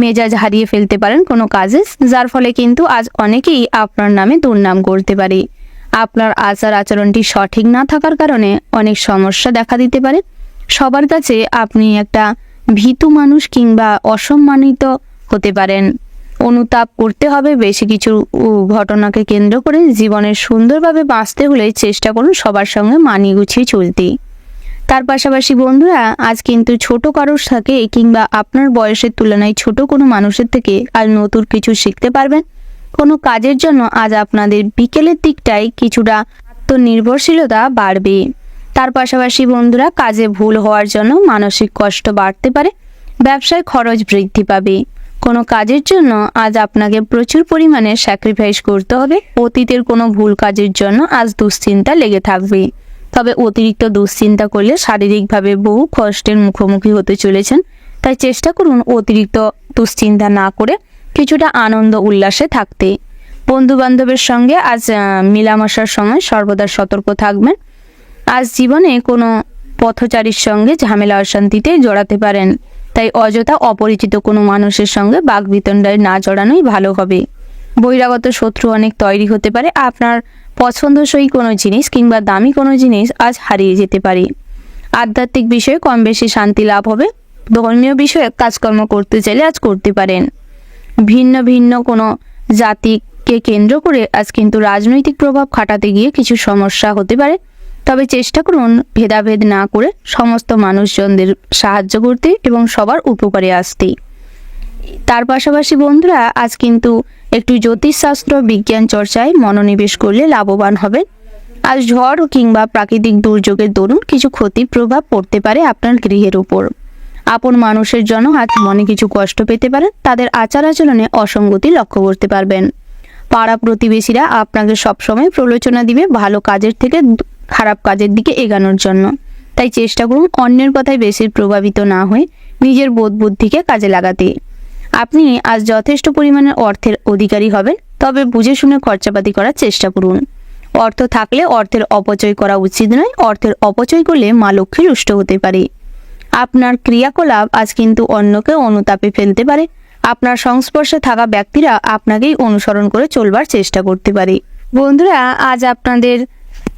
মেজাজ হারিয়ে ফেলতে পারেন কোনো কাজে, যার ফলে কিন্তু আজ অনেকেই আপনার নামে দুর্নাম করতে পারে। আপনার আচার আচরণটি সঠিক না থাকার কারণে অনেক সমস্যা দেখা দিতে পারে। সবার কাছে আপনি একটা ভীতু মানুষ কিংবা অসম্মানিত হতে পারেন। অনুতাপ করতে হবে বেশি কিছু ঘটনাকে কেন্দ্র করে। জীবনের সুন্দরভাবে বাঁচতে হলে চেষ্টা করুন সবার সঙ্গে মানিয়ে গুছিয়ে চলতে। তার পাশাপাশি বন্ধুরা, আজ কিন্তু ছোট কারোর থেকে কিংবা আপনার বয়সের তুলনায় ছোট কোনো মানুষের থেকে আজ নতুন কিছু শিখতে পারবেন। কোনো কাজের জন্য আজ আপনাদের বিকেলের দিকটায় কিছুটা আত্মনির্ভরশীলতা বাড়বে। তার পাশাপাশি বন্ধুরা, কাজে ভুল হওয়ার জন্য মানসিক কষ্ট বাড়তে পারে। ব্যবসায় খরচ বৃদ্ধি পাবে। কোনো কাজের জন্য আজ আপনাকে প্রচুর পরিমাণে স্যাক্রিফাইস করতে হবে। অতীতের কোনো ভুল কাজের জন্য আজ দুশ্চিন্তা লেগে থাকবে। তবে অতিরিক্ত দুশ্চিন্তা করলে শারীরিকভাবে বহু কষ্টের মুখোমুখি হতে চলেছেন। তাই চেষ্টা করুন অতিরিক্ত দুশ্চিন্তা না করে কিছুটা আনন্দ উল্লাসে থাকতে। বন্ধু বান্ধবের সঙ্গে আজ মেলামেশার সময় সর্বদা সতর্ক থাকবেন। আজ জীবনে কোনো পথচারীর সঙ্গে ঝামেলা অশান্তিতে জড়াতে পারেন। তাই অযথা অপরিচিত কোনো মানুষের সঙ্গে বাকবিতণ্ডায় না জড়ানোই ভালো হবে। বহিরাগত শত্রু অনেক তৈরি হতে পারে। আপনার পছন্দসই কোনো জিনিস কিংবা দামি কোনো জিনিস আজ হারিয়ে যেতে পারে। আধ্যাত্মিক বিষয়ে কম বেশি শান্তি লাভ হবে। ধর্মীয় বিষয়ে কাজকর্ম করতে চাইলে আজ করতে পারেন। ভিন্ন ভিন্ন কোনো জাতিকে কেন্দ্র করে আজ কিন্তু রাজনৈতিক প্রভাব খাটাতে গিয়ে কিছু সমস্যা হতে পারে। তবে চেষ্টা করুন ভেদাভেদ না করে সমস্ত মানুষজনদের সাহায্য করতে এবং সবার উপকারে আসতে। তার পাশাপাশি বন্ধুরা, আজ কিন্তু একটু জ্যোতিষশাস্ত্র বিজ্ঞান চর্চায় মনোনিবেশ করলে লাভবান হবেন। আজ ঝড় কিংবা প্রাকৃতিক দুর্যোগের দরুন কিছু ক্ষতির প্রভাব পড়তে পারে আপনার গৃহের উপর। আপন মানুষের জন্য আজ মনে কিছু কষ্ট পেতে পারেন। তাদের আচার আচরণে অসঙ্গতি লক্ষ্য করতে পারবেন। পাড়া প্রতিবেশীরা আপনাকে সবসময় প্রলোচনা দিবে ভালো কাজের থেকে খারাপ কাজের দিকে এগানোর জন্য। তাই চেষ্টা করুন অন্যের কথায় বেশি প্রভাবিত না হয়ে নিজের বোধ বুদ্ধিকে কাজে লাগাতে। আপনি আজ যথেষ্ট পরিমাণে অর্থের অধিকারী হবেন। তবে বুঝে শুনে খরচাপাতি করার চেষ্টা করুন। অর্থ থাকলে অর্থের অপচয় করা উচিত নয়। অর্থের অপচয় করলে মা লক্ষ্মী রুষ্ট হতে পারে। আপনার ক্রিয়াকলাপ আজ কিন্তু অন্যকে অনুতাপে ফেলতে পারে। আপনার সংস্পর্শে থাকা ব্যক্তিরা আপনাকেই অনুসরণ করে চলবার চেষ্টা করতে পারে। বন্ধুরা, আজ আপনাদের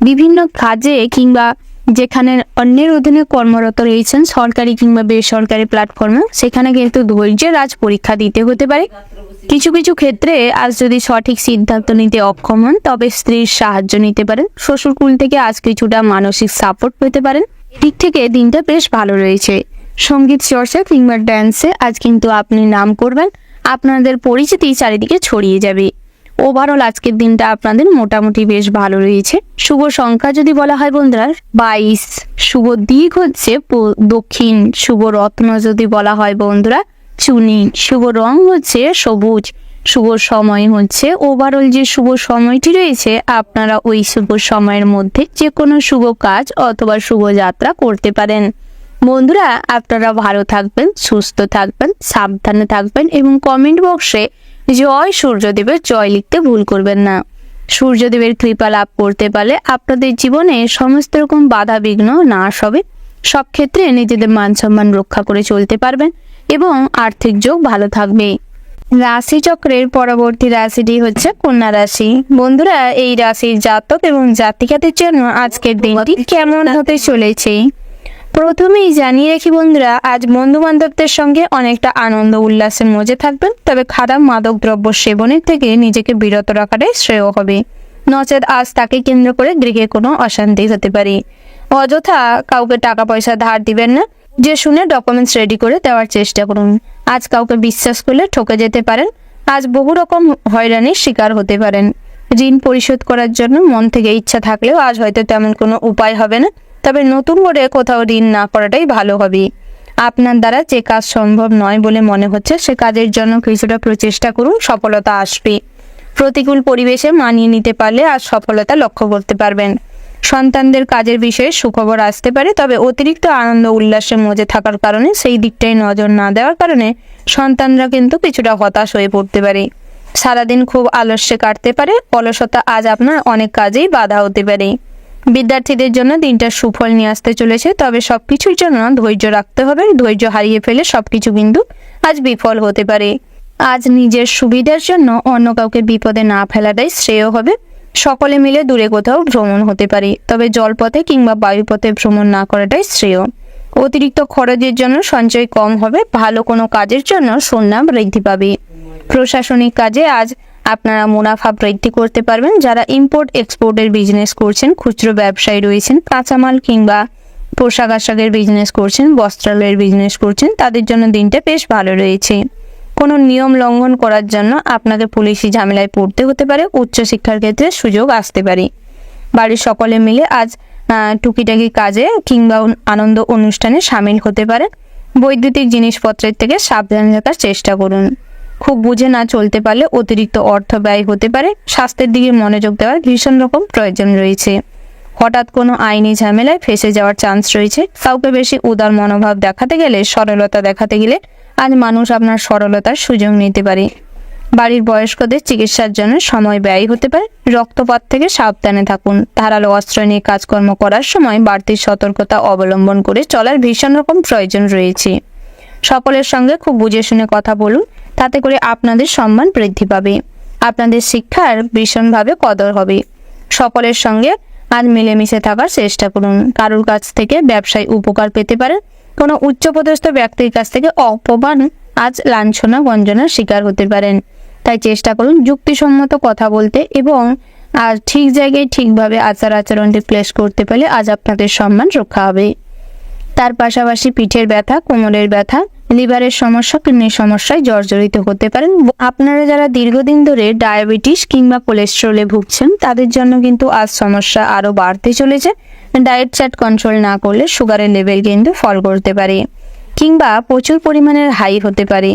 বিভিন্ন কাজে কিংবা যেখানে অন্যের অধীনে কর্মরত রয়েছেন, সরকারি কিংবা বেসরকারি প্ল্যাটফর্মে, সেখানে কিন্তু ধৈর্যের আজ পরীক্ষা দিতে হতে পারে। কিছু কিছু ক্ষেত্রে আজ যদি সঠিক সিদ্ধান্ত নিতে অক্ষম হন তবে স্ত্রীর সাহায্য নিতে পারেন। শ্বশুরকুল থেকে আজ কিছুটা মানসিক সাপোর্ট পেতে পারেন। দিক থেকে দিনটা বেশ ভালো রয়েছে। সঙ্গীত চর্চা কিংবা ড্যান্সে আজ কিন্তু আপনি নাম করবেন। আপনাদের পরিচিতি চারিদিকে ছড়িয়ে যাবে। ওভারঅল আজকের দিনটা আপনাদের মোটামুটি বেশ ভালো রয়েছে। শুভ সংখ্যা যদি বলা হয় বন্ধুরা 22, শুভ দিক হচ্ছে দক্ষিণ, শুভ রত্ন যদি বলা হয় বন্ধুরা চুনি, শুভ রং হচ্ছে সবুজ, শুভ সময় হচ্ছে ওভারঅল যে শুভ সময়টি রয়েছে আপনারা ওই শুভ সময়ের মধ্যে যে কোনো শুভ কাজ অথবা শুভ যাত্রা করতে পারেন। বন্ধুরা, আপনারা ভালো থাকবেন, সুস্থ থাকবেন, সাবধানে থাকবেন এবং কমেন্ট বক্সে জয় সূর্যদেবের জয় লিখতে ভুল করবেন না। সূর্যদেবের কৃপা লাভ করতে পারলে আপনাদের জীবনে সমস্ত রকম বাধা বিঘ্ন নাশ হবে। সব ক্ষেত্রে নিজেদের মান সম্মান রক্ষা করে চলতে পারবেন এবং আর্থিক যোগ ভালো থাকবে। রাশি চক্রের পরবর্তী রাশিটি হচ্ছে কন্যা রাশি। বন্ধুরা, এই রাশির জাতক এবং জাতিকাদের জন্য আজকের দিনটি কেমন হতে চলেছে প্রথমেই জানিয়ে রাখি বন্ধুরা, আজ বন্ধু বান্ধবদের সঙ্গে অনেকটা আনন্দ উল্লাসের মজে থাকবেন। তবে খারাপ মাদক দ্রব্য সেবনের থেকে নিজেকে বিরত রাখাটাই শ্রেয় হবে। নচেত আজ তাকে কেন্দ্র করে গৃহে কোনো অশান্তি হতে পারে। অযথা কাউকে টাকা পয়সা ধার দিবেন না। যে শুনে ডকুমেন্টস রেডি করে দেওয়ার চেষ্টা করুন। আজ কাউকে বিশ্বাস করলে ঠকে যেতে পারেন। আজ বহু রকম হয়রানির শিকার হতে পারেন। ঋণ পরিশোধ করার জন্য মন থেকে ইচ্ছা থাকলেও আজ হয়তো তেমন কোনো উপায় হবে না। তবে নতুন করে কোথাও ঋণ না করাটাই ভালো হবে। আপনার দ্বারা যে কাজ সম্ভব নয় বলে মনে হচ্ছে সে কাজের জন্য কিছুটা প্রচেষ্টা করুন, সফলতা আসবে। প্রতিকূল পরিবেশে মানিয়ে নিতে পারলে আজ সফলতা লক্ষ্য করতে পারবেন। সন্তানদের কাজের বিষয়ে সুখবর আসতে পারে। তবে অতিরিক্ত আনন্দ উল্লাসের মধ্যে থাকার কারণে সেই দিকটাই নজর না দেওয়ার কারণে সন্তানরা কিন্তু কিছুটা হতাশ হয়ে পড়তে পারে। সারাদিন খুব আলস্যে কাটতে পারে। অলসতা আজ আপনার অনেক কাজেই বাধা হতে পারে। বিদ্যার্থীদের জন্য দিনটা সুফল নিয়ে আসতে চলেছে। তবে সবকিছুর জন্য ধৈর্য রাখতে হবে। ধৈর্য হারিয়ে ফেলে সবকিছু কিন্তু আজ বিফল হতে পারে। আজ নিজের সুবিধার জন্য অন্য কাউকে বিপদে না ফেলাটাই শ্রেয় হবে। সকলে মিলে দূরে কোথাও ভ্রমণ হতে পারে, তবে জলপথে কিংবা বায়ুপথে ভ্রমণ না করাটাই শ্রেয়। অতিরিক্ত খরচের জন্য সঞ্চয় কম হবে। ভালো কোনো কাজের জন্য সুনাম বৃদ্ধি পাবে। প্রশাসনিক কাজে আজ আপনারা মুনাফা বৃদ্ধি করতে পারবেন। যারা ইম্পোর্ট এক্সপোর্টের বিজনেস করছেন, খুচরো ব্যবসায়ী রয়েছেন, কাঁচামাল কিংবা পোশাক আশাকের বিজনেস করছেন, বস্ত্রালয়ের বিজনেস করছেন, তাদের জন্য দিনটা বেশ ভালো রয়েছে। কোনো নিয়ম লঙ্ঘন করার জন্য আপনাকে পুলিশি ঝামেলায় পড়তে হতে পারে। উচ্চশিক্ষার ক্ষেত্রে সুযোগ আসতে পারে। বাড়ির সকলে মিলে আজ টুকিটাকি কাজে কিংবা আনন্দ অনুষ্ঠানে সামিল হতে পারে। বৈদ্যুতিক জিনিসপত্রের থেকে সাবধানে থাকার চেষ্টা করুন। খুব বুঝে না চলতে পারলে অতিরিক্ত অর্থ ব্যয় হতে পারে। স্বাস্থ্যের দিকে মনোযোগ দেওয়ার ভীষণ রকম প্রয়োজন রয়েছে। হঠাৎ কোনো আইনি ঝামেলায় ফেঁসে যাওয়ার চান্স রয়েছে। কাউকে বেশি উদার মনোভাব দেখাতে গেলে, সরলতা দেখাতে গেলে আজ মানুষ আপনার সরলতার সুযোগ নিতে পারে। বাড়ির বয়স্কদের চিকিৎসার জন্য সময় ব্যয় হতে পারে। রক্তপাত থেকে সাবধানে থাকুন। ধারালো অস্ত্র নিয়ে কাজকর্ম করার সময় বাড়তি সতর্কতা অবলম্বন করে চলার ভীষণ রকম প্রয়োজন রয়েছে। সকলের সঙ্গে খুব বুঝে শুনে কথা বলুন, তাতে করে আপনাদের সম্মান বৃদ্ধি পাবে। আপনাদের শিক্ষার ভীষণভাবে কদর হবে। সকলের সঙ্গে আজ মিলেমিশে থাকার চেষ্টা করুন। কারোর কাছ থেকে ব্যবসায় উপকার পেতে পারেন। কোনো উচ্চপদস্থ ব্যক্তির কাছ থেকে অপমান, আজ লাঞ্ছনা গঞ্জনার শিকার হতে পারেন। তাই চেষ্টা করুন যুক্তিসম্মত কথা বলতে এবং আর ঠিক জায়গায় ঠিকভাবে আচার আচরণটি প্লেস করতে পারলে আজ আপনাদের সম্মান রক্ষা হবে। তার পাশাপাশি পিঠের ব্যথা, কোমরের ব্যথা, লিভারের সমস্যা, কিডনির সমস্যায় জর্জরিত হতে পারেন। আপনারা যারা দীর্ঘদিন ধরে ডায়াবেটিস কিংবা কোলেস্টেরলে ভুগছেন, তাদের জন্য কিন্তু আজ সমস্যা আরও বাড়তে চলেছে। ডায়েট চার্ট কন্ট্রোল না করলে সুগারের লেভেল কিন্তু ফল করতে পারে কিংবা প্রচুর পরিমাণের হাই হতে পারে,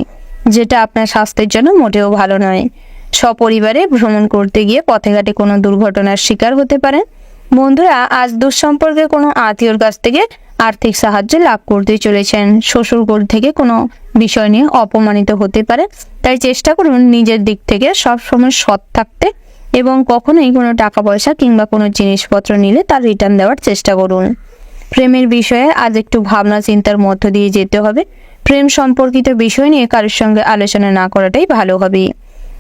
যেটা আপনার স্বাস্থ্যের জন্য মোটেও ভালো নয়। সপরিবারে ভ্রমণ করতে গিয়ে পথে ঘাটে কোনো দুর্ঘটনার শিকার হতে পারেন। বন্ধুরা, আজ দুঃসম্পর্কে কোনো আত্মীয়র কাছ থেকে আর্থিক সাহায্য লাভ করতে চলেছেন। শ্বশুর ঘর থেকে কোনো বিষয় নিয়ে অপমানিত হতে পারে। তাই চেষ্টা করুন নিজের দিক থেকে সবসময় সৎ থাকতে এবং কখনোই কোনো টাকা পয়সা কিংবা কোনো জিনিসপত্র নিলে তার রিটার্ন দেওয়ার চেষ্টা করুন। প্রেমের বিষয়ে আজ একটু ভাবনা চিন্তার মধ্য দিয়ে যেতে হবে। প্রেম সম্পর্কিত বিষয় নিয়ে কারোর সঙ্গে আলোচনা না করাটাই ভালো হবে।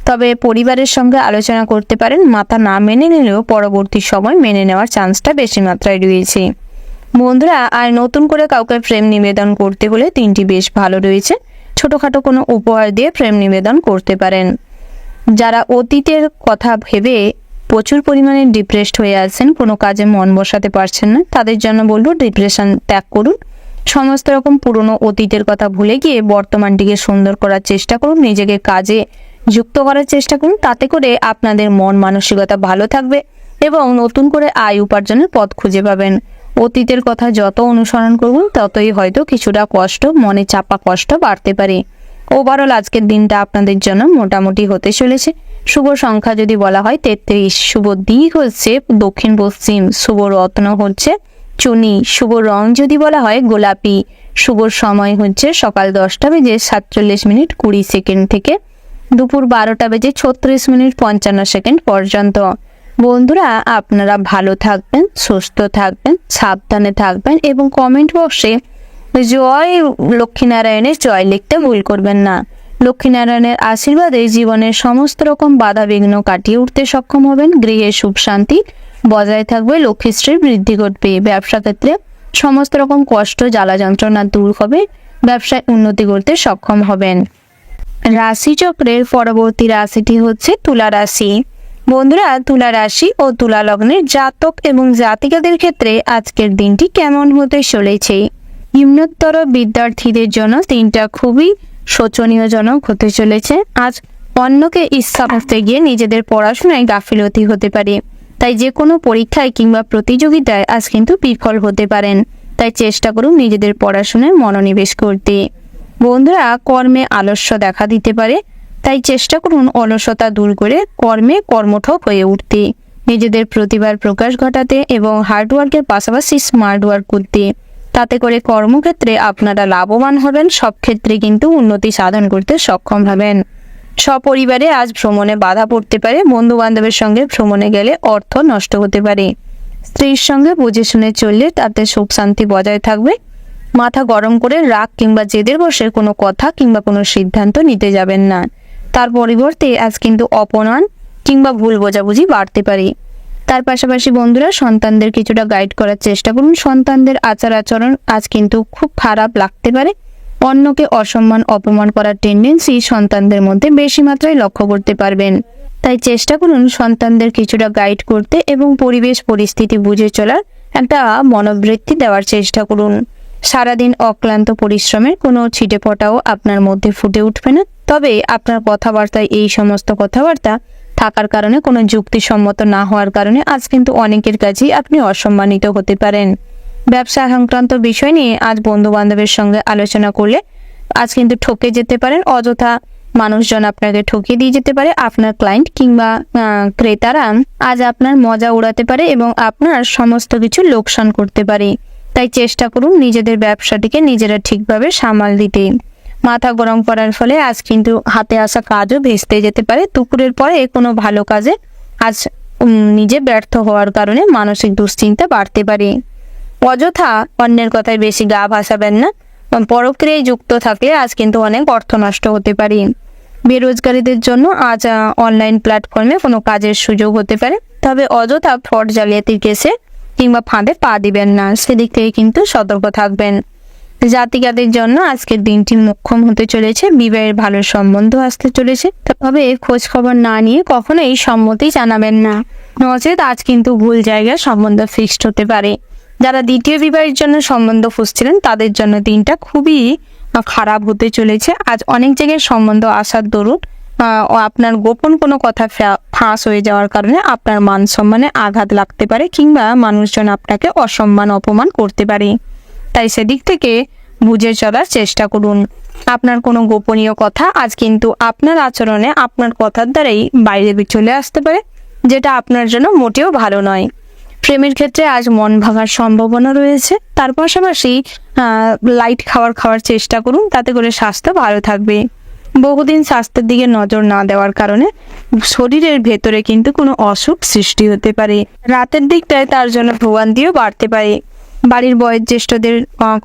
তবে পরিবারের সঙ্গে আলোচনা করতে পারেন। মাথা না মেনে নিলেও পরবর্তী সময় মেনে নেওয়ার চান্সটা বেশি মাত্রায় রয়েছে। বন্ধুরা, আর নতুন করে কাউকে প্রেম নিবেদন করতে হলে দিনটি বেশ ভালো রয়েছে। ছোটখাটো কোনো উপহার দিয়ে প্রেম নিবেদন করতে পারেন। যারা অতীতের কথা ভেবে প্রচুর পরিমাণে ডিপ্রেসড হয়ে আছেন, কোনো কাজে মন বসাতে পারছেন না, তাদের জন্য বলবো ডিপ্রেশন ত্যাগ করুন। সমস্ত রকম পুরনো অতীতের কথা ভুলে গিয়ে বর্তমানটিকে সুন্দর করার চেষ্টা করুন। নিজেকে কাজে যুক্ত করার চেষ্টা করুন। তাতে করে আপনাদের মন মানসিকতা ভালো থাকবে এবং নতুন করে আয় উপার্জনের পথ খুঁজে পাবেন। অতীতের কথা যত অনুসরণ করুন ততই হয়তো কিছুটা কষ্ট, মনে চাপা কষ্ট বাড়তে পারে। ওভারঅল আজকের দিনটা আপনাদের জন্য মোটামুটি হতে চলেছে। শুভ সংখ্যা যদি বলা হয় 33, শুভ দিক হচ্ছে দক্ষিণ পশ্চিম, শুভ রত্ন হচ্ছে চুনি, শুভ রং যদি বলা হয় গোলাপি, শুভ সময় হচ্ছে সকাল 10:47:20 থেকে দুপুর 12:36:55 পর্যন্ত। বন্ধুরা, আপনারা ভালো থাকবেন, সুস্থ থাকবেন, সাবধানে থাকবেন এবং কমেন্ট বক্সে জয় লক্ষ্মীনারায়ণের জয় লিখতে ভুল করবেন না। লক্ষ্মীনারায়ণের আশীর্বাদে জীবনের সমস্ত রকম বাধা বিঘ্ন কাটিয়ে উঠতে সক্ষম হবেন। গৃহে সুখ শান্তি বজায় থাকবে, লক্ষ্মীশ্রীর বৃদ্ধি ঘটবে। ব্যবসা ক্ষেত্রে সমস্ত রকম কষ্ট জ্বালা যন্ত্রণা দূর হবে, ব্যবসায় উন্নতি করতে সক্ষম হবেন। রাশিচক্রের পরবর্তী রাশিটি হচ্ছে তুলা রাশি। বন্ধুরা, তুলা রাশি ও তুলা লগ্নের জাতক এবং জাতিকাদের ক্ষেত্রে আজকের দিনটি কেমন হতে চলেছে? নিম্নোত্তর বিদ্যার্থীদের জন্য দিনটা খুবই শোচনীয়জনক হতে চলেছে। আজ অন্যকে ইচ্ছা করতে গিয়ে নিজেদের পড়াশোনায় গাফিলতি হতে পারে। তাই যে কোনো পরীক্ষায় কিংবা প্রতিযোগিতায় আজ কিন্তু বিফল হতে পারেন। তাই চেষ্টা করুন নিজেদের পড়াশোনায় মনোনিবেশ করতে। বন্ধুরা, কর্মে আলস্য দেখা দিতে পারে, তাই চেষ্টা করুন অলসতা দূর করে কর্মে কর্মঠ হয়ে উঠতে, নিজেদের প্রতিভার প্রকাশ ঘটাতে এবং হার্ডওয়ার্কের পাশাপাশি স্মার্ট ওয়ার্ক করতে। তাতে করে কর্মক্ষেত্রে আপনারা লাভবান হবেন, সব ক্ষেত্রে কিন্তু উন্নতি সাধন করতে সক্ষম হবেন। সপরিবারে আজ ভ্রমণে বাধা পড়তে পারে। বন্ধু বান্ধবের সঙ্গে ভ্রমণে গেলে অর্থ নষ্ট হতে পারে। স্ত্রীর সঙ্গে বুঝে শুনে চললে তাতে সুখ শান্তি বজায় থাকবে। মাথা গরম করে রাগ কিংবা জেদের বশে কোনো কথা কিংবা কোনো সিদ্ধান্ত নিতে যাবেন না। তার পরিবর্তে আজ কিন্তু অপমান কিংবা ভুল বোঝাবুঝি বাড়তে পারে। তার পাশাপাশি বন্ধুরা, সন্তানদের কিছুটা গাইড করার চেষ্টা করুন। সন্তানদের আচার আচরণ আজ কিন্তু খুব খারাপ লাগতে পারে। অন্যকে অসম্মান অপমান করার টেন্ডেন্সি সন্তানদের মধ্যে বেশি মাত্রায় লক্ষ্য করতে পারবেন। তাই চেষ্টা করুন সন্তানদের কিছুটা গাইড করতে এবং পরিবেশ পরিস্থিতি বুঝে চলার একটা মনোবৃত্তি দেওয়ার চেষ্টা করুন। সারাদিন অক্লান্ত পরিশ্রমের কোনো ছিটেফোঁটাও আপনার মধ্যে ফুটে উঠবে না। তবে আপনার কথাবার্তায় এই সমস্ত কথাবার্তা থাকার কারণে কোনো যুক্তিসম্মত না হওয়ার কারণে আজ কিন্তু অনেকের কাছেই আপনি অসম্মানিত হতে পারেন। ব্যবসা সংক্রান্ত বিষয় নিয়ে আজ বন্ধু বান্ধবের সঙ্গে আলোচনা করলে আজ কিন্তু ঠকে যেতে পারেন। অযথা মানুষজন আপনাকে ঠকিয়ে দিয়ে যেতে পারে। আপনার ক্লায়েন্ট কিংবা ক্রেতারা আজ আপনার মজা উড়াতে পারে এবং আপনার সমস্ত কিছু লোকসান করতে পারে। তাই চেষ্টা করুন নিজেদের ব্যবসাটিকে নিজেরা ঠিকভাবে সামাল দিতে। মাথা গরম করার ফলে আজ কিন্তু হাতে আসা কাজও ভেস্তে যেতে পারে। দুপুরের পরে কোনো ভালো কাজে আজ নিজে ব্যর্থ হওয়ার কারণে মানসিক দুশ্চিন্তা বাড়তে পারে। অযথা অন্যের কথায় বেশি গা ভাসাবেন না। পরক্রিয়ায় যুক্ত থাকলে আজ কিন্তু অনেক অর্থ নষ্ট হতে পারে। বেরোজগারীদের জন্য আজ অনলাইন প্ল্যাটফর্মে কোনো কাজের সুযোগ হতে পারে। তবে অযথা ফ্রড জালিয়াতির কেসে কিংবা ফাঁদে পা দিবেন না, সেদিক থেকে কিন্তু সতর্ক থাকবেন। জাতিকাদের জন্য আজকের দিনটি মোক্ষম হতে চলেছে। বিবাহের ভালো সম্বন্ধ আসতে চলেছে, তবে খোঁজ খবর না নিয়ে কখনোই সম্মতি জানাবেন না, নচেত আজ কিন্তু ভুল জায়গায় সম্বন্ধ ফিক্সড হতে পারে। যারা দ্বিতীয় বিবাহের জন্য সম্বন্ধ খুঁজছিলেন তাদের জন্য দিনটা খুবই খারাপ হতে চলেছে। আজ অনেক জায়গায় সম্বন্ধ আসার দরুন আপনার গোপন কোনো কথা ফাঁস হয়ে যাওয়ার কারণে আপনার মান সম্মানে আঘাত লাগতে পারে কিংবা মানুষজন আপনাকে অসম্মান অপমান করতে পারে। তাই সেদিক থেকে বুঝে চলার চেষ্টা করুন। আপনার কোনো গোপনীয় কথা আজ কিন্তু আপনার আচরণে আপনার কথার দ্বারাই বাইরে চলে আসতে পারে, যেটা আপনার জন্য মোটেও ভালো নয়। প্রেমের ক্ষেত্রে আজ মন ভাঙার সম্ভাবনা রয়েছে। তার পাশাপাশি লাইট খাওয়ার চেষ্টা করুন, তাতে করে স্বাস্থ্য ভালো থাকবে। বহুদিন স্বাস্থ্যের দিকে নজর না দেওয়ার কারণে শরীরের ভেতরে কিন্তু কোনো অসুখ সৃষ্টি হতে পারে। রাতের দিকটায় তার জন্য ভোগান্তিও বাড়তে পারে। বাড়ির বয়োজ্যেষ্ঠদের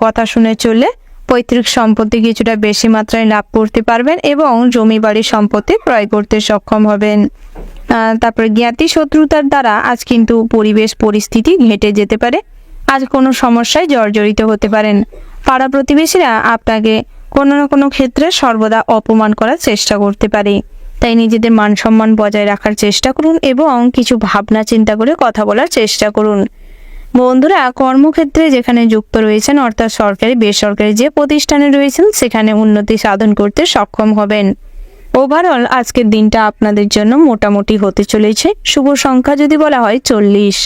কথা শুনে চললে পৈতৃক সম্পত্তি কিছুটা বেশি মাত্রায় লাভ করতে পারবেন এবং জমি বাড়ির সম্পত্তি ক্রয় করতে সক্ষম হবেন। তারপরে জ্ঞাতি শত্রুতার দ্বারা আজ কিন্তু পরিবেশ পরিস্থিতি ঘেঁটে যেতে পারে। আজ কোনো সমস্যায় জর্জরিত হতে পারেন। পাড়া প্রতিবেশীরা আপনাকে কোনো না কোনো ক্ষেত্রে সর্বদা অপমান করার চেষ্টা করতে পারে। তাই নিজেদের মান সম্মান বজায় রাখার চেষ্টা করুন এবং কিছু ভাবনা চিন্তা করে কথা বলার চেষ্টা করুন। বন্ধুরা, কর্মক্ষেত্রে যেখানে যুক্ত রয়েছেন, অর্থাৎ সরকারি বেসরকারি যে প্রতিষ্ঠানে রয়েছেন, সেখানে উন্নতি সাধন করতে সক্ষম হবেন। ওভারঅল আজকের দিনটা আপনাদের জন্য মোটামুটি হতে চলেছে। শুভ সংখ্যা যদি বলা হয় 40,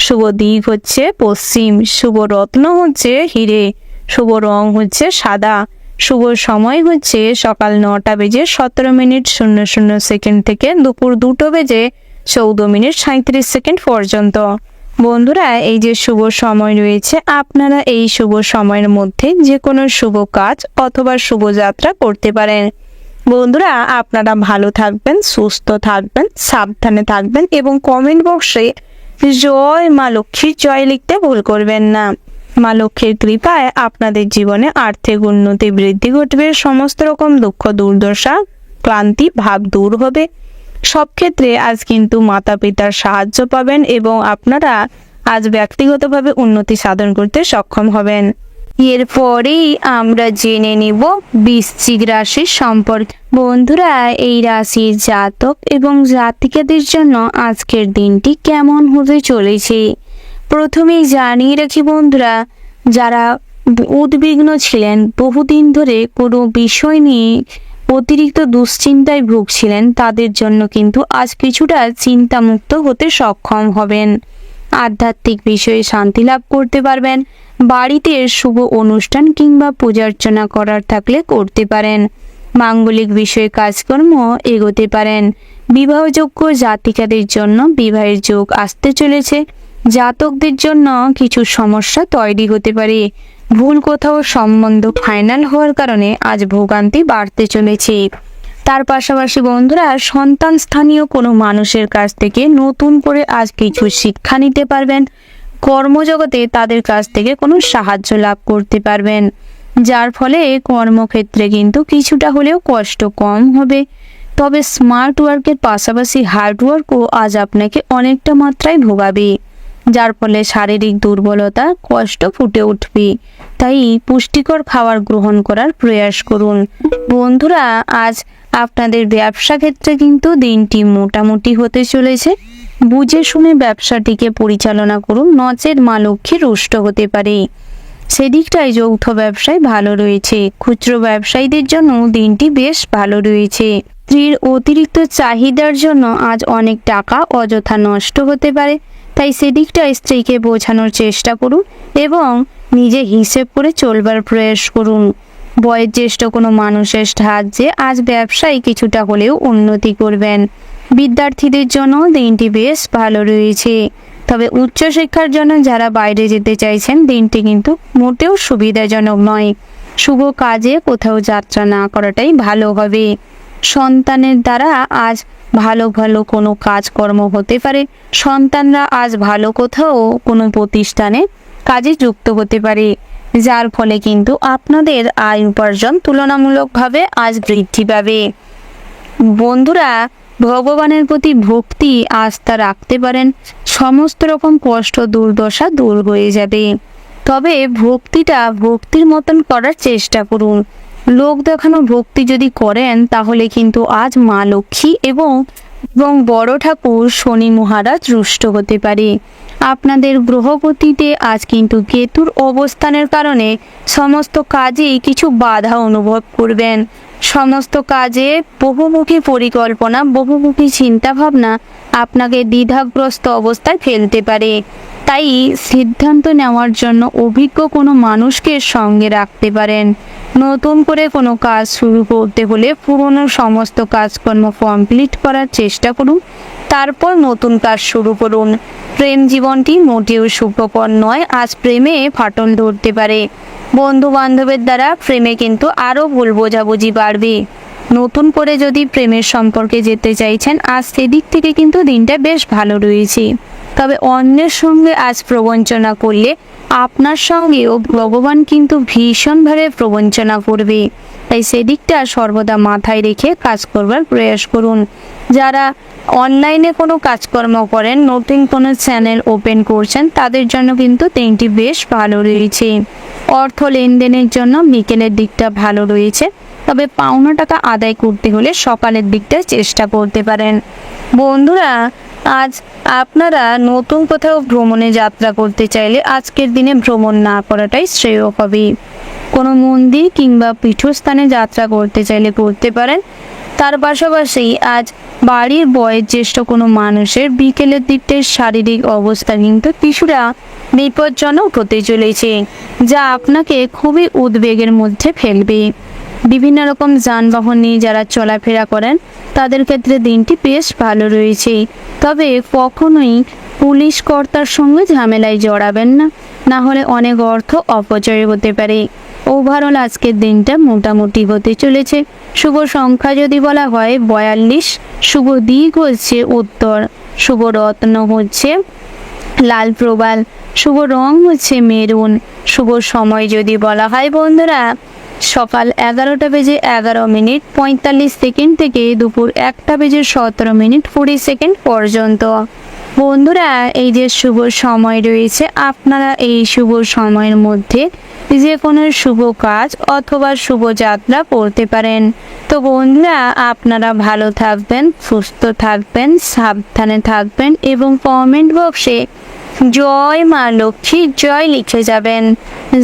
শুভ দিক হচ্ছে পশ্চিম, শুভ রত্ন হচ্ছে হিরে, শুভ রং হচ্ছে সাদা, শুভ সময় হচ্ছে সকাল 9:17:00 থেকে দুপুর 2:14:37 পর্যন্ত। বন্ধুরা, এই যে শুভ সময় রয়েছে, আপনারা এই শুভ সময়ের মধ্যে যে কোনো শুভ কাজ অথবা শুভযাত্রা করতে পারেন। বন্ধুরা, আপনারা ভালো থাকবেন, সুস্থ থাকবেন, সাবধানে থাকবেন এবং কমেন্ট বক্সে জয় মা লক্ষ্মীর জয় লিখতে ভুল করবেন না। মা লক্ষ্মীর কৃপায় আপনাদের জীবনে আর্থিক উন্নতি বৃদ্ধি ঘটবে। সমস্ত রকম দুঃখ দুর্দশা ক্লান্তি ভাব দূর হবে। সব ক্ষেত্রে আজ কিন্তু মাতা পিতার সাহায্য পাবেন এবং আপনারা আজ ব্যক্তিগতভাবে উন্নতি সাধন করতে সক্ষম হবেন। এরপরেই আমরা জেনে নিব বৃশ্চিক রাশির সম্পর্কে। বন্ধুরা, এই রাশির জাতক এবং জাতিকাদের জন্য আজকের দিনটি কেমন হতে চলেছে প্রথমেই জানিয়ে রাখি বন্ধুরা, যারা উদ্বিগ্ন ছিলেন, বহুদিন ধরে কোনো বিষয় নিয়ে অতিরিক্ত দুশ্চিন্তায় ভুগছিলেন, তাদের জন্য কিন্তু আজ কিছুটা চিন্তামুক্ত হতে সক্ষম হবেন। আধ্যাত্মিক বিষয়ে শান্তি লাভ করতে পারবেন। বাড়িতে শুভ অনুষ্ঠান কিংবা পূজার্চনা করার থাকলে করতে পারেন। মাঙ্গলিক বিষয়ে কাজকর্ম এগোতে পারেন। বিবাহযোগ্য জাতিকাদের জন্য বিবাহের যোগ আসতে চলেছে। জাতকদের জন্য কিছু সমস্যা তৈরি হতে পারে। ভুল কোথাও সম্বন্ধ ফাইনাল হওয়ার কারণে আজ ভোগান্তি বাড়তে চলেছে। তার পাশাপাশি বন্ধুরা, সন্তান স্থানীয় কোনো মানুষের কাছ থেকে নতুন করে আজ কিছু শিক্ষা নিতে পারবেন। কর্মজগতে তাদের কাছ থেকে কোনো সাহায্য লাভ করতে পারবেন, যার ফলে কর্মক্ষেত্রে কিন্তু কিছুটা হলেও কষ্ট কম হবে। তবে স্মার্ট ওয়ার্কের পাশাপাশি হার্ড ওয়ার্কও আজ আপনাকে অনেকটা মাত্রায় ভোগাবে, যার ফলে শারীরিক দুর্বলতা কষ্ট ফুটে উঠবে। তাই পুষ্টিকর খাবার গ্রহণ করার প্রয়াস করুন। বন্ধুরা, আজ আপনাদের ব্যবসা ক্ষেত্রে কিন্তু দিনটি মোটামুটি হতে চলেছে। বুঝে শুনে ব্যবসাটিকে পরিচালনা করুন, নচেৎ মা লক্ষ্মী রুষ্ট হতে পারে। সেদিকটাই যৌথ ব্যবসায় ভালো রয়েছে। খুচরো ব্যবসায়ীদের জন্য দিনটি বেশ ভালো রয়েছে। স্ত্রীর অতিরিক্ত চাহিদার জন্য আজ অনেক টাকা অযথা নষ্ট হতে পারে, তাই সেদিকটা স্ত্রীকে বোঝানোর চেষ্টা করুন এবং নিজে হিসেব করে চলবার প্রয়াস করুন। বয়োজ্যেষ্ঠ কোনো মানুষের সাহায্যে আজ ব্যবসায় কিছুটা হলেও উন্নতি করবেন। বিদ্যার্থীদের জন্য দিনটি বেশ ভালো রয়েছে। তবে উচ্চশিক্ষার জন্য যারা বাইরে যেতে চাইছেন, দিনটি কিন্তু মোটেও সুবিধাজনক নয়। শুভ কাজে কোথাও যাত্রা না করাটাই ভালো হবে। সন্তানের দ্বারা আজ ভালো ভালো কোনো কাজকর্ম হতে পারে। সন্তানরা আজ ভালো কোথাও কোনো প্রতিষ্ঠানে কাজে যুক্ত হতে পারে, যার ফলে কিন্তু আপনাদের আয় উপার্জন তুলনামূলকভাবে আজ বৃদ্ধি পাবে। বন্ধুরা, ভগবানের প্রতি ভক্তি আস্থা রাখতে পারেন, সমস্ত রকম কষ্ট দুর্দশা দূর হয়ে যাবে। তবে ভক্তিটা ভক্তির মতন করার চেষ্টা করুন। লোক দেখানো ভক্তি যদি করেন তাহলে কিন্তু আজ মা লক্ষ্মী এবং বড় ঠাকুর শনি মহারাজ রুষ্ট হতে পারে। আপনাদের গ্রহগতিতে আজ কিন্তু কেতুর অবস্থানের কারণে সমস্ত কাজেই কিছু বাধা অনুভব করবেন। সমস্ত কাজে বহুমুখী পরিকল্পনা, বহুমুখী চিন্তাভাবনা আপনাকে দ্বিধাগ্রস্ত অবস্থায় ফেলতে পারে। তাই সিদ্ধান্ত নেওয়ার জন্য অভিজ্ঞ কোনো মানুষকে সঙ্গে রাখতে পারেন। নতুন করে কোনো কাজ শুরু করতে হলে পুরনো সমস্ত কাজকর্ম কমপ্লিট করার চেষ্টা করুন, তারপর নতুন কাজ শুরু করুন। প্রেম জীবনটি মোটেও সুখকর নয়। আজ প্রেমে ফাটল ধরতে পারে। বন্ধু বান্ধবের দ্বারা প্রেমে কিন্তু আরও ভুল বোঝাবুঝি বাড়বে। নতুন করে যদি প্রেমের সম্পর্কে যেতে চাইছেন, আজ সেদিক থেকে কিন্তু দিনটা বেশ ভালো রয়েছে। তবে অন্যের সঙ্গে আজ প্রবঞ্চনা করলে আপনার সঙ্গেও ভগবান কিন্তু ভীষণভাবে প্রবঞ্চনা করবে। তাই সেদিকটা সর্বদা মাথায় রেখে কাজ করবার প্রয়াস করুন। যারা অনলাইনে কোনো কাজকর্ম করেন, নতুন কোনো চ্যানেল ওপেন করছেন, তাদের জন্য কিন্তু দিনটি বেশ ভালো রয়েছে। অর্থ লেনদেনের জন্য বিকেলের দিকটা ভালো রয়েছে। তবে পাওনা টাকা আদায় করতে হলে সকালের দিকটা চেষ্টা করতে পারেন। বন্ধুরা, আজ আপনারা নতুন কোথাও ভ্রমণে যাত্রা করতে চাইলে আজকের দিনে ভ্রমণ না করাটাই শ্রেয় হবে। কোনো মন্দির কিংবা পীঠস্থানে যাত্রা করতে চাইলে করতে পারেন। তার পাশাপাশি আজ বাড়ির বয়োজ্যেষ্ঠ কোনো মানুষের বিকেলের দিকটার শারীরিক অবস্থা কিন্তু কিছুটা বিপজ্জনক হতে চলেছে, যা আপনাকে খুবই উদ্বেগের মধ্যে ফেলবে। বিভিন্ন রকম যানবাহন নিয়ে যারা চলাফেরা করেন তাদের ক্ষেত্রে দিনটি বেশ ভালো রয়েছে। তবে কখনোই পুলিশ কর্তার সঙ্গে ঝামেলায় জড়াবেন না, না হলে অনেক অর্থ অপচয় হতে পারে। ওভারঅল আজকের দিনটা মোটামুটি হতে চলেছে। শুভ সংখ্যা যদি বলা হয় 42, শুভ দিক হচ্ছে উত্তর, শুভ রত্ন হচ্ছে লাল প্রবাল, শুভ রং হচ্ছে মেরুন। শুভ সময় যদি বলা হয় বন্ধুরা, সকাল 11:11:45 থেকে দুপুর 1:17:20 পর্যন্ত। বন্ধুরা, এই যে শুভ সময় রয়েছে, আপনারা এই শুভ সময়ের মধ্যে যে কোনো শুভ কাজ অথবা শুভ যাত্রা করতে পারেন। তো বন্ধুরা, আপনারা ভালো থাকবেন, সুস্থ থাকবেন, সাবধানে থাকবেন এবং কমেন্ট বক্সে জয় মা লক্ষ্মী জয় লিখে যাবেন,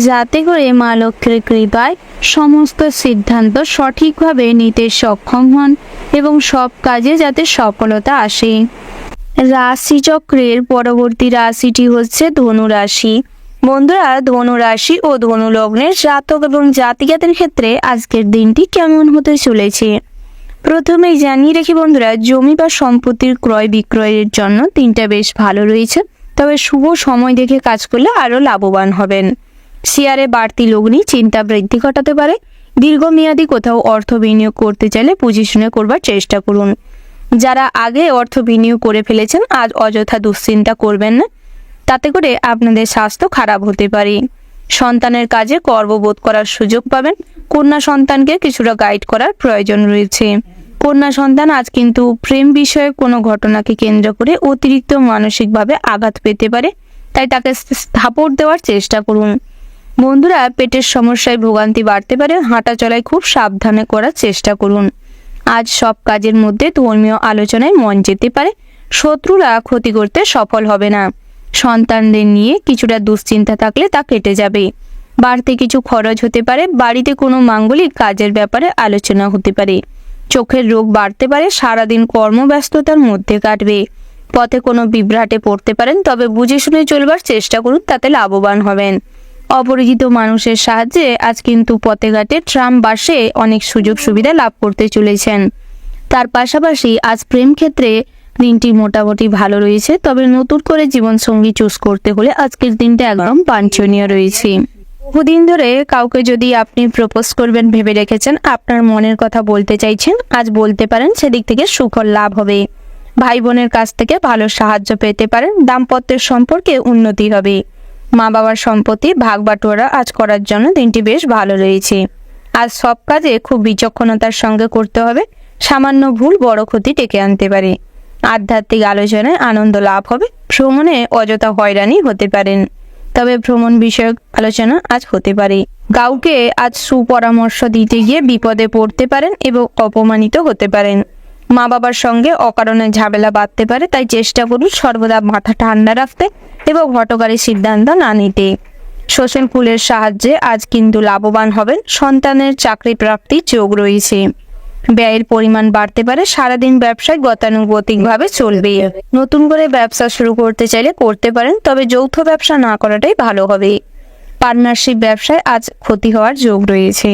যাতে করে মা লক্ষ্মীর কৃপায় সমস্ত সিদ্ধান্ত সঠিকভাবে নিতে সক্ষম হন এবং সব কাজে যাতে সফলতা আসে। রাশিচক্রের পরবর্তী রাশিটি হচ্ছে ধনু রাশি। বন্ধুরা, ধনু রাশি ও ধনু লগ্নের জাতক এবং জাতিকাদের ক্ষেত্রে আজকের দিনটি কেমন হতে চলেছে প্রথমেই জানিয়ে রাখি বন্ধুরা, জমি বা সম্পত্তির ক্রয় বিক্রয়ের জন্য দিনটা বেশ ভালো রয়েছে। তবে শুভ সময় দেখে কাজ করলে আরও লাভবান হবেন। শেয়ারে বাড়তি লগ্নি চিন্তা বৃদ্ধি ঘটাতে পারে। দীর্ঘমেয়াদী কোথাও অর্থ বিনিয়োগ করতে চাইলে বুঝে শুনে করবার চেষ্টা করুন। যারা আগে অর্থ বিনিয়োগ করে ফেলেছেন, আজ অযথা দুশ্চিন্তা করবেন না। তাতে করে আপনাদের স্বাস্থ্য খারাপ হতে পারে। সন্তানের কাজে গর্ববোধ করার সুযোগ পাবেন। কন্যা সন্তানকে কিছুটা গাইড করার প্রয়োজন রয়েছে। কন্যা সন্তান আজ কিন্তু প্রেম বিষয়ে কোনো ঘটনাকে কেন্দ্র করে অতিরিক্ত মানসিকভাবে আঘাত পেতে পারে, তাই তাকে সাপোর্ট দেওয়ার চেষ্টা করুন। বন্ধুরা, পেটের সমস্যায় ভোগান্তি বাড়তে পারে, হাঁটা চলায় খুব সাবধানে করার চেষ্টা করুন। আজ সব কাজের মধ্যে ধর্মীয় আলোচনায় মন যেতে পারে। শত্রুরা ক্ষতি করতে সফল হবে না। সন্তানদের নিয়ে কিছুটা দুশ্চিন্তা থাকলে তা কেটে যাবে। বাড়তি কিছু খরচ হতে পারে। বাড়িতে কোনো মাঙ্গলিক কাজের ব্যাপারে আলোচনা হতে পারে। চোখের রোগ বাড়তে পারে। সারাদিন কর্মব্যস্ততার মধ্যে কাটবে। পথে কোনো বিভ্রাটে পড়তে পারেন, তবে বুঝে শুনে চলবার চেষ্টা করুন, তাতে লাভবান হবেন। অপরিচিত মানুষের সাহায্যে আজ কিন্তু পথে ঘাটে, ট্রাম, বাসে অনেক সুযোগ সুবিধা লাভ করতে চলেছেন। তার পাশাপাশি আজ প্রেম ক্ষেত্রে দিনটি মোটামুটি ভালো রয়েছে, তবে নতুন করে জীবনসঙ্গী চুজ করতে হলে আজকের দিনটা একদম বাঞ্ছনীয় রয়েছে। বহুদিন ধরে কাউকে যদি আপনি প্রপোজ করবেন ভেবে রেখেছেন, আপনার মনের কথা বলতে চাইছেন, আজ বলতে পারেন, সেদিক থেকে সুফল লাভ হবে। ভাই বোনের কাছ থেকে ভালো সাহায্য পেতে পারেন। দাম্পত্যের সম্পর্কে উন্নতি হবে। মা বাবার সম্পত্তি ভাগ বাটোয়ারা আজ করার জন্য দিনটি বেশ ভালো রয়েছে। আজ সব কাজে খুব বিচক্ষণতার সঙ্গে করতে হবে। সামান্য ভুল বড় ক্ষতি ডেকে আনতে পারে। আধ্যাত্মিক আলোচনায় আনন্দ লাভ হবে। ভ্রমণে অযথা হয়রানি হতে পারেন, তবে ভ্রমণ বিষয়ক আলোচনা আজ হতে পারে। কাউকে আজ সুপরামর্শ দিতে গিয়ে বিপদে পড়তে পারেন এবং অপমানিত হতে পারেন। মা বাবার সঙ্গে অকারণে ঝামেলা বাঁধতে পারে, তাই চেষ্টা করুন সর্বদা মাথা ঠান্ডা রাখতে এবং হঠকারী সিদ্ধান্ত না নিতে। সোশ্যাল কুলের সাহায্যে আজ কিন্তু লাভবান হবেন। সন্তানের চাকরি প্রাপ্তির যোগ রয়েছে। ব্যয়ের পরিমাণ বাড়তে পারে। সারাদিন ব্যবসায় গতানুগতিকভাবে চলবে। নতুন করে ব্যবসা শুরু করতে চাইলে করতে পারেন, তবে যৌথ ব্যবসা না করাটাই ভালো হবে। পার্টনারশিপ ব্যবসায় আজ ক্ষতি হওয়ার যোগ রয়েছে।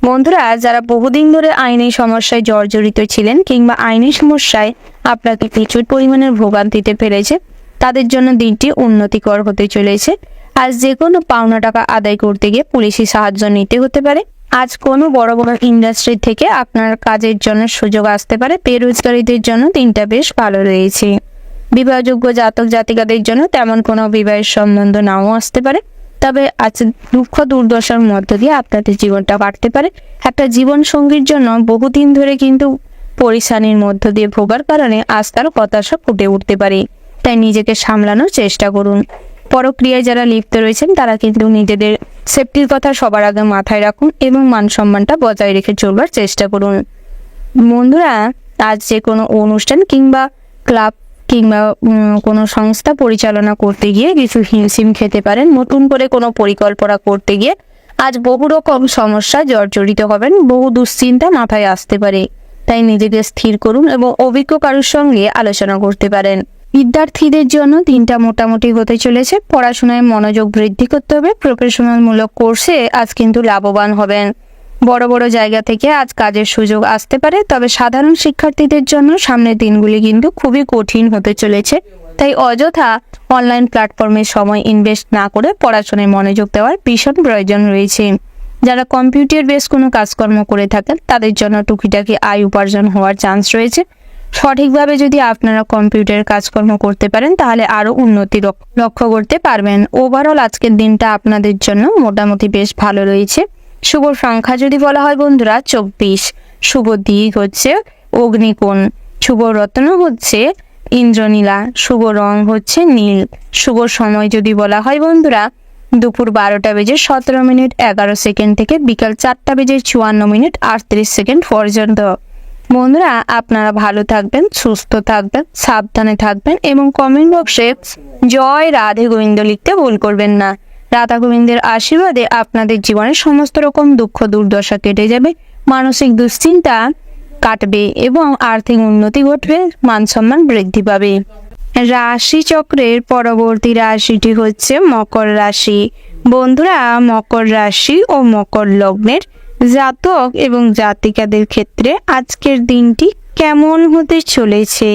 বন্ধুরা, যারা বহুদিন ধরে আইনি সমস্যায় জর্জরিত ছিলেন কিংবা আইনি সমস্যায় আপনাকে প্রচুর পরিমাণের ভোগান্তিতে ফেলেছে, তাদের জন্য দিনটি উন্নতিকর হতে চলেছে। আজ যে কোনো পাওনা টাকা আদায় করতে গিয়ে পুলিশি সাহায্য নিতে হতে পারে। আজ কোনো বড় বড় ইন্ডাস্ট্রি থেকে আপনার কাজের জন্য সুযোগ আসতে পারে। বেরোজগারীদের জন্য দিনটা বেশ ভালো রয়েছে। বিবাহযোগ্য জাতক জাতিকাদের জন্য তেমন কোনো বিবাহের সম্বন্ধ নাও আসতে পারে, তবে আজ দুঃখ দুর্দশার মধ্য দিয়ে আপনাদের জীবনটা কাটতে পারে। একটা জীবন সঙ্গীর জন্য বহুদিন ধরে কিন্তু পরিশানির মধ্য দিয়ে ভোগার কারণে আজ তার হতাশা ফুটে উঠতে পারে, তাই নিজেকে সামলানোর চেষ্টা করুন। পরক্রিয়ায় যারা লিপ্ত রয়েছেন তারা কিন্তু নিজেদের সেফটির কথা সবার আগে মাথায় রাখুন এবং মান সম্মানটা বজায় রেখে চলবার চেষ্টা করুন। বন্ধুরা, আজ যে কোনো অনুষ্ঠান কিংবা ক্লাব কিংবা কোনো সংস্থা পরিচালনা করতে গিয়ে কিছু হিমশিম খেতে পারেন। নতুন করে কোনো পরিকল্পনা করতে গিয়ে আজ বহু রকম সমস্যা জর্জরিত হবেন। বহু দুশ্চিন্তা মাথায় আসতে পারে, তাই নিজেকে স্থির করুন এবং অভিজ্ঞ কারোর সঙ্গে আলোচনা করতে পারেন। বিদ্যার্থীদের জন্য দিনটা মোটামুটি হতে চলেছে। পড়াশোনায় মনোযোগ বৃদ্ধি করতে হবে। প্রফেশনাল মূলক কোর্সে আজ কিন্তু লাভবান হবেন। বড় বড় জায়গা থেকে আজ কাজের সুযোগ আসতে পারে, তবে সাধারণ শিক্ষার্থীদের জন্য সামনের দিনগুলি কিন্তু খুবই কঠিন হতে চলেছে, তাই অযথা অনলাইন প্ল্যাটফর্মে সময় ইনভেস্ট না করে পড়াশোনায় মনোযোগ দেওয়ার ভীষণ প্রয়োজন রয়েছে। যারা কম্পিউটার বেস কোনো কাজকর্ম করে থাকেন তাদের জন্য টুকিটাকি আয় উপার্জন হওয়ার চান্স রয়েছে। সঠিকভাবে যদি আপনারা কম্পিউটারের কাজকর্ম করতে পারেন তাহলে আরও উন্নতি লক্ষ্য করতে পারবেন। ওভারঅল আজকের দিনটা আপনাদের জন্য মোটামুটি বেশ ভালো রয়েছে। শুভ সংখ্যা যদি বলা হয় বন্ধুরা 24। শুভ দিক হচ্ছে অগ্নিকোণ। শুভ রত্ন হচ্ছে ইন্দ্রনীলা। শুভ রং হচ্ছে নীল। শুভ সময় যদি বলা হয় বন্ধুরা দুপুর 12:17:11 থেকে বিকাল 4:54:38 পর্যন্ত। বন্ধুরা, আপনারা ভালো থাকবেন, সুস্থ থাকবেন, সাবধানে থাকবেন এবং কমেন্ট বক্সে জয় রাধে গোবিন্দ লিখতে ভুল করবেন না। রাধা গোবিন্দের আশীর্বাদে আপনাদের জীবনের সমস্ত রকম দুঃখ দুর্দশা কেটে যাবে, মানসিক দুশ্চিন্তা কাটবে এবং আর্থিক উন্নতি ঘটবে, মান সম্মান বৃদ্ধি পাবে। রাশি চক্রের পরবর্তী রাশিটি হচ্ছে মকর রাশি। বন্ধুরা, মকর রাশি ও মকর লগ্নের জাতক এবং জাতিকাদের ক্ষেত্রে আজকের দিনটি কেমন হতে চলেছে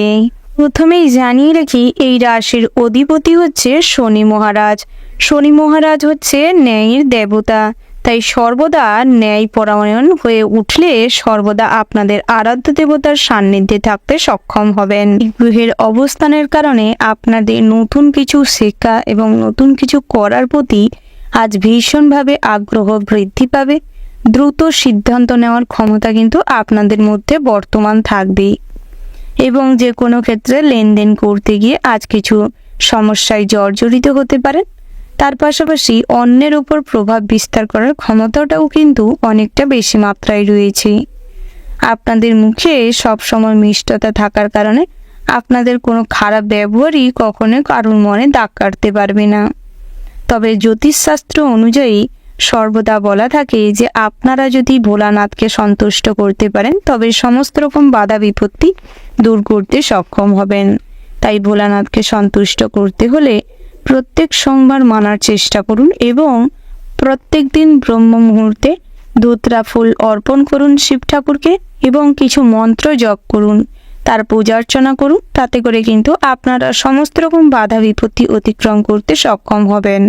প্রথমেই জানিয়ে রাখি, এই রাশির অধিপতি হচ্ছে শনি মহারাজ। শনি মহারাজ হচ্ছে ন্যায়ের দেবতা। তাই সর্বদা ন্যায়পরায়ণ হয়ে উঠলে সর্বদা আপনাদের আরাধ্য দেবতার সান্নিধ্যে থাকতে সক্ষম হবেন। গ্রহের অবস্থানের কারণে আপনাদের নতুন কিছু শেখা এবং নতুন কিছু করার প্রতি আজ ভীষণভাবে আগ্রহ বৃদ্ধি পাবে। দ্রুত সিদ্ধান্ত নেওয়ার ক্ষমতা কিন্তু আপনাদের মধ্যে বর্তমান থাকবে এবং যে কোনো ক্ষেত্রে লেনদেন করতে গিয়ে আজ কিছু সমস্যায় জর্জরিত হতে পারেন। তার পাশাপাশি অন্যের উপর প্রভাব বিস্তার করার ক্ষমতাটাও কিন্তু অনেকটা বেশি মাত্রায় রয়েছে। আপনাদের মুখে সবসময় মিষ্টতা থাকার কারণে আপনাদের কোনো খারাপ ব্যবহারই কখনো কারোর মনে দাগ কাটতে পারবে না। তবে জ্যোতিষশাস্ত্র অনুযায়ী সর্বদা বলা থাকে যে আপনারা যদি ভোলানাথকে সন্তুষ্ট করতে পারেন তবে সমস্ত রকম বাধা বিপত্তি দূর করতে সক্ষম হবেন। তাই ভোলানাথকে সন্তুষ্ট করতে হলে প্রত্যেক সোমবার মানার চেষ্টা করুন এবং প্রত্যেক দিন ব্রহ্ম মুহূর্তে ধুতরা ফুল অর্পণ করুন শিব ঠাকুরকে এবং কিছু মন্ত্র জপ করুন, তার পূজা অর্চনা করুন। তাতে করে কিন্তু আপনারা সমস্ত রকম বাধা বিপত্তি অতিক্রম করতে সক্ষম হবেন।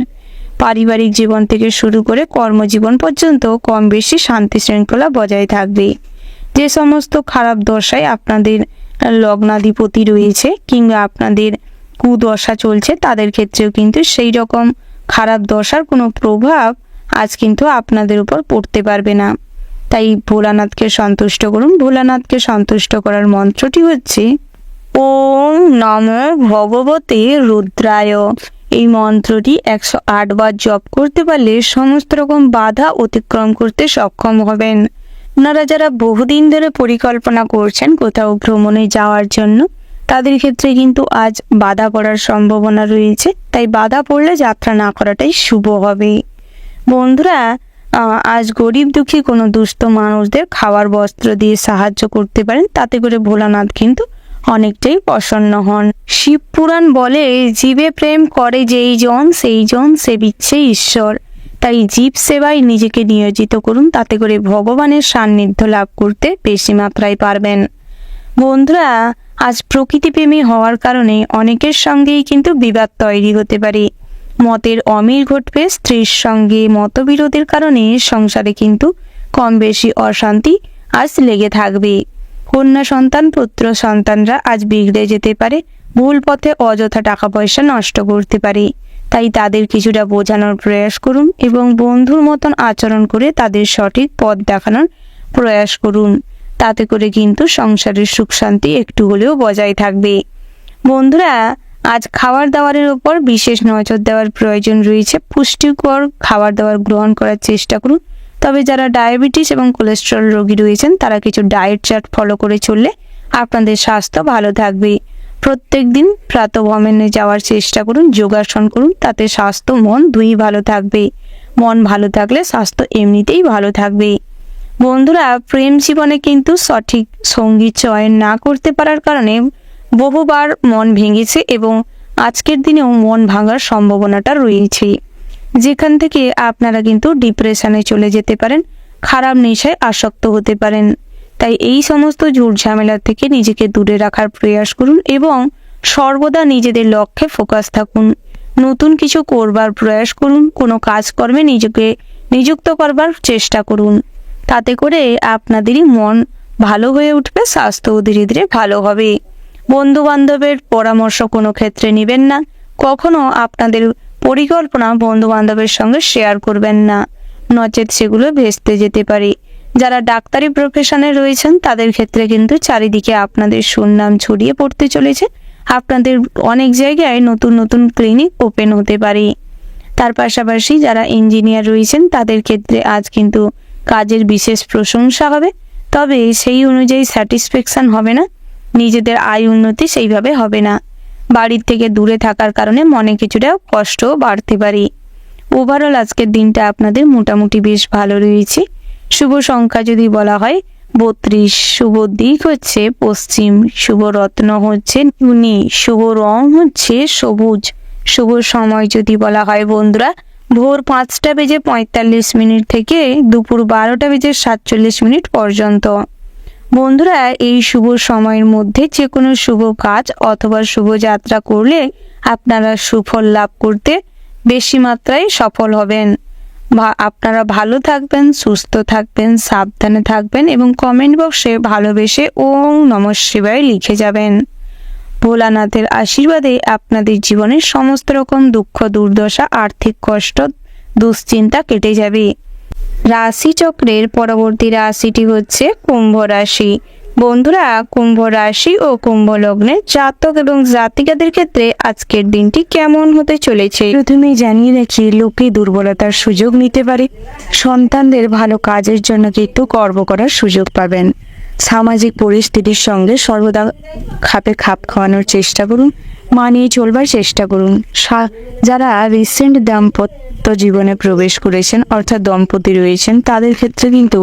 পারিবারিক জীবন থেকে শুরু করে কর্মজীবন পর্যন্ত কম বেশি শান্তি শৃঙ্খলা বজায় থাকবে। যে সমস্ত খারাপ দশায় আপনাদের লগ্নাধিপতি রয়েছে কিংবা আপনাদের কুদশা চলছে তাদের ক্ষেত্রেও কিন্তু সেই রকম খারাপ দশার কোনো প্রভাব আজ কিন্তু আপনাদের উপর পড়তে পারবে না। তাই ভোলানাথকে সন্তুষ্ট করুন। ভোলানাথকে সন্তুষ্ট করার মন্ত্রটি হচ্ছে ওম নমো ভগবতে রুদ্রায়। এই মন্ত্রটি 108 বার জপ করতে পারলে সমস্ত রকম বাধা অতিক্রম করতে সক্ষম হবেন। আপনারা যারা বহুদিন ধরে পরিকল্পনা করছেন কোথাও ভ্রমণে যাওয়ার জন্য তাদের ক্ষেত্রে কিন্তু আজ বাধা পড়ার সম্ভাবনা রয়েছে। তাই বাধা পড়লে যাত্রা না করাটাই শুভ হবে। বন্ধুরা, আজ গরিব দুঃখী কোনো দুস্থ মানুষদের খাওয়ার বস্ত্র দিয়ে সাহায্য করতে পারেন। তাতে করে ভোলানাথ কিন্তু অনেকটাই প্রসন্ন হন। শিব পুরাণ বলে জীবে প্রেম করে যেই জন সেই জন সেবিচ্ছে ঈশ্বর। তাই জীব সেবায় নিজেকে নিয়োজিত করুন, তাতে করে ভগবানের সান্নিধ্য লাভ করতে বেশি মাত্রায় পারবেন। বন্ধুরা, আজ প্রকৃতিপ্রেমী হওয়ার কারণে অনেকের সঙ্গেই কিন্তু বিবাদ তৈরি হতে পারে, মতের অমিল ঘটবে। স্ত্রীর সঙ্গে মতবিরোধের কারণে সংসারে কিন্তু কম বেশি অশান্তি আজ লেগে থাকবে। কন্যা সন্তান পুত্র সন্তানরা আজ বিগড়ে যেতে পারে, ভুল পথে অযথা টাকা পয়সা নষ্ট করতে পারে। তাই তাদের কিছুটা বোঝানোর প্রয়াস করুন এবং বন্ধুর মতন আচরণ করে তাদের সঠিক পথ দেখানোর প্রয়াস করুন। তাতে করে কিন্তু সংসারের সুখ শান্তি একটু হলেও বজায় থাকবে। বন্ধুরা, আজ খাবার দাবারের উপর বিশেষ নজর দেওয়ার প্রয়োজন রয়েছে। পুষ্টিকর খাবার দাবার গ্রহণ করার চেষ্টা করুন। তবে যারা ডায়াবেটিস এবং কোলেস্টেরল রোগী রয়েছেন তারা কিছু ডায়েট চার্ট ফলো করে চললে আপনাদের স্বাস্থ্য ভালো থাকবে। প্রত্যেক দিন প্রাতঃভ্রমণে যাওয়ার চেষ্টা করুন, যোগাসন করুন, তাতে স্বাস্থ্য মন দুই ভালো থাকবে। মন ভালো থাকলে স্বাস্থ্য এমনিতেই ভালো থাকবে। বন্ধুরা, প্রেম জীবনে কিন্তু সঠিক সঙ্গী চয়ন না করতে পারার কারণে বহুবার মন ভেঙেছে এবং আজকের দিনেও মন ভাঙার সম্ভাবনাটা রয়েছে, যেখান থেকে আপনারা কিন্তু ডিপ্রেশনে চলে যেতে পারেন, খারাপ নেশায় আসক্ত হতে পারেন। তাই এই সমস্ত ঝুট ঝামেলা থেকে নিজেকে দূরে রাখার প্রয়াস করুন এবং সর্বদা নিজেদের লক্ষ্যে ফোকাস থাকুন। নতুন কিছু করবার প্রয়াস করুন, কোনো কাজকর্মে নিজেকে নিযুক্ত করবার চেষ্টা করুন। তাতে করে আপনাদেরই মন ভালো হয়ে উঠবে, স্বাস্থ্যও ধীরে ধীরে ভালো হবে। বন্ধু বান্ধবের পরামর্শ কোনো ক্ষেত্রে নেবেন না। কখনো আপনাদের পরিকল্পনা বন্ধু বান্ধবের সঙ্গে শেয়ার করবেন না, নচেত সেগুলো ভেস্তে যেতে পারে। যারা ডাক্তারি প্রফেশনে রয়েছেন তাদের ক্ষেত্রে কিন্তু চারিদিকে আপনাদের সুনাম ছড়িয়ে পড়তে চলেছে। আপনাদের অনেক জায়গায় নতুন নতুন ক্লিনিক ওপেন হতে পারে। তার পাশাপাশি যারা ইঞ্জিনিয়ার রয়েছেন তাদের ক্ষেত্রে আজ কিন্তু কাজের বিশেষ প্রশংসা হবে, তবে সেই অনুযায়ী স্যাটিসফ্যাকশন হবে না, নিজেদের আয় উন্নতি সেইভাবে হবে না। বাড়ির থেকে দূরে থাকার কারণে মনে কিছুটা কষ্টও বাড়তে পারে। ওভারঅল আজকের দিনটা আপনাদের মোটামুটি বেশ ভালো রয়েছে। শুভ সংখ্যা যদি বলা হয় 32, শুভ দিক হচ্ছে পশ্চিম, শুভ রত্ন হচ্ছে নুনি, শুভ রং হচ্ছে সবুজ। শুভ সময় যদি বলা হয় বন্ধুরা ভোর 5:45 থেকে দুপুর 12:47 পর্যন্ত। বন্ধুরা, এই শুভ সময়ের মধ্যে যে কোনো শুভ কাজ অথবা শুভ যাত্রা করলে আপনারা সুফল লাভ করতে বেশি মাত্রায় সফল হবেন। আপনারা ভালো থাকবেন, সুস্থ থাকবেন, সাবধানে থাকবেন এবং কমেন্ট বক্সে ভালোবেসে ওম নমঃ শিবায় লিখে যাবেন। ভোলানাথের আশীর্বাদে আপনাদের জীবনের সমস্ত রকম দুঃখ, দুর্দশা, আর্থিক কষ্ট, দুশ্চিন্তা কেটে যাবে। রাশিচক্রের পরবর্তী রাশিটি হচ্ছে কুম্ভ রাশি। বন্ধুরা, কুম্ভ রাশি ও কুম্ভ লগ্নের জাতক এবং জাতিকাদের ক্ষেত্রে আজকের দিনটি কেমন হতে চলেছে প্রথমেই জানিয়ে রাখি, লোকে দুর্বলতার সুযোগ নিতে পারে। সন্তানদের ভালো কাজের জন্য কিন্তু গর্ব করার সুযোগ পাবেন। সামাজিক পরিস্থিতির সঙ্গে সর্বদা খাপ খাওয়ানোর চেষ্টা করুন, মানিয়ে চলবার চেষ্টা করুন। যারা রিসেন্ট দাম্পত্য জীবনে প্রবেশ করেছেন অর্থাৎ দম্পতি রয়েছেন, তাদের ক্ষেত্রে কিন্তু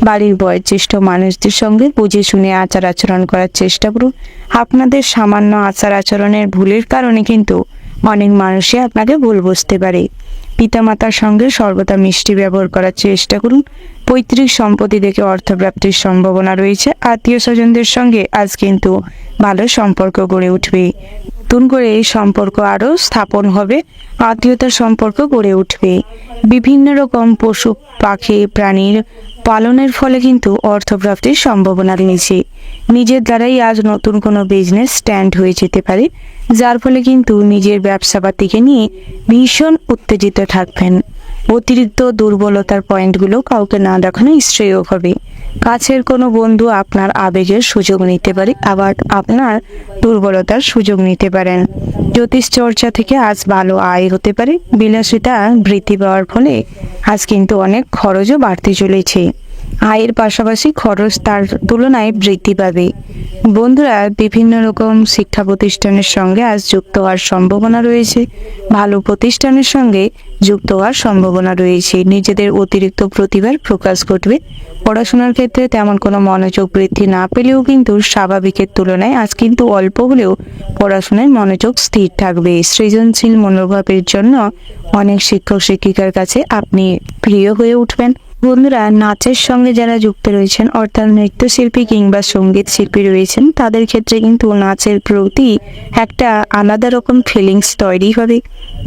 বাড়ির বয়োজ্যেষ্ঠ মানুষদের সঙ্গে বুঝে শুনে আচার আচরণ করার চেষ্টা করুন। আপনাদের সামান্য আচার আচরণের ভুলের কারণে কিন্তু অনেক মানুষই আপনাকে ভুল বুঝতে পারে। পিতামাতার সঙ্গে সর্বদা মিষ্টি ব্যবহার করার চেষ্টা করুন। পৈতৃক সম্পত্তি থেকে অর্থপ্রাপ্তির সম্ভাবনা রয়েছে। আত্মীয় স্বজনদের সঙ্গে আজ কিন্তু ভালো সম্পর্ক গড়ে উঠবে। নতুন করে এই সম্পর্ক আরও স্থাপন হবে, আত্মীয়তার সম্পর্ক গড়ে উঠবে। বিভিন্ন রকম পশু পাখি প্রাণীর পালনের ফলে কিন্তু অর্থপ্রাপ্তির সম্ভাবনা রয়েছে। নিজের দ্বারাই আজ নতুন কোনো বিজনেস স্ট্যান্ড হয়ে যেতে পারে, যার ফলে কিন্তু নিজের ব্যবসাপাতিকে নিয়ে ভীষণ উত্তেজিত থাকবেন। অতিরিক্ত দুর্বলতার পয়েন্টগুলো কাউকে না দেখানো শ্রেয় হবে। কাছের কোনো বন্ধু আপনার আবেগের সুযোগ নিতে পারে, আবার আপনার দুর্বলতার সুযোগ নিতে পারেন। জ্যোতিষ চর্চা থেকে আজ ভালো আয় হতে পারে। বিলাসিতা বৃদ্ধি পাওয়ার ফলে আজ কিন্তু অনেক খরচও বাড়তে চলেছে। আয়ের পাশাপাশি খরচ তার তুলনায় বৃদ্ধি পাবে। বন্ধুরা, বিভিন্ন রকম শিক্ষা প্রতিষ্ঠানের সঙ্গে আজ যুক্ত হওয়ার সম্ভাবনা রয়েছে। ভালো প্রতিষ্ঠানের সঙ্গে যুক্ত হওয়ার সম্ভাবনা রয়েছে। নিজেদের অতিরিক্ত প্রতিভার প্রকাশ ঘটবে। পড়াশোনার ক্ষেত্রে তেমন কোনো মনোযোগ বৃদ্ধি না পেলেও কিন্তু স্বাভাবিকের তুলনায় আজ কিন্তু অল্প হলেও পড়াশোনায় মনোযোগ স্থির থাকবে। সৃজনশীল মনোভাবের জন্য অনেক শিক্ষক শিক্ষিকার কাছে আপনি প্রিয় হয়ে উঠবেন। বন্ধুরা, নাচের সঙ্গে যারা যুক্ত রয়েছেন অর্থাৎ নৃত্যশিল্পী কিংবা সঙ্গীত শিল্পী রয়েছেন, তাদের ক্ষেত্রে কিন্তু নাচের প্রতি একটা আলাদা রকম ফিলিংস তৈরি হবে,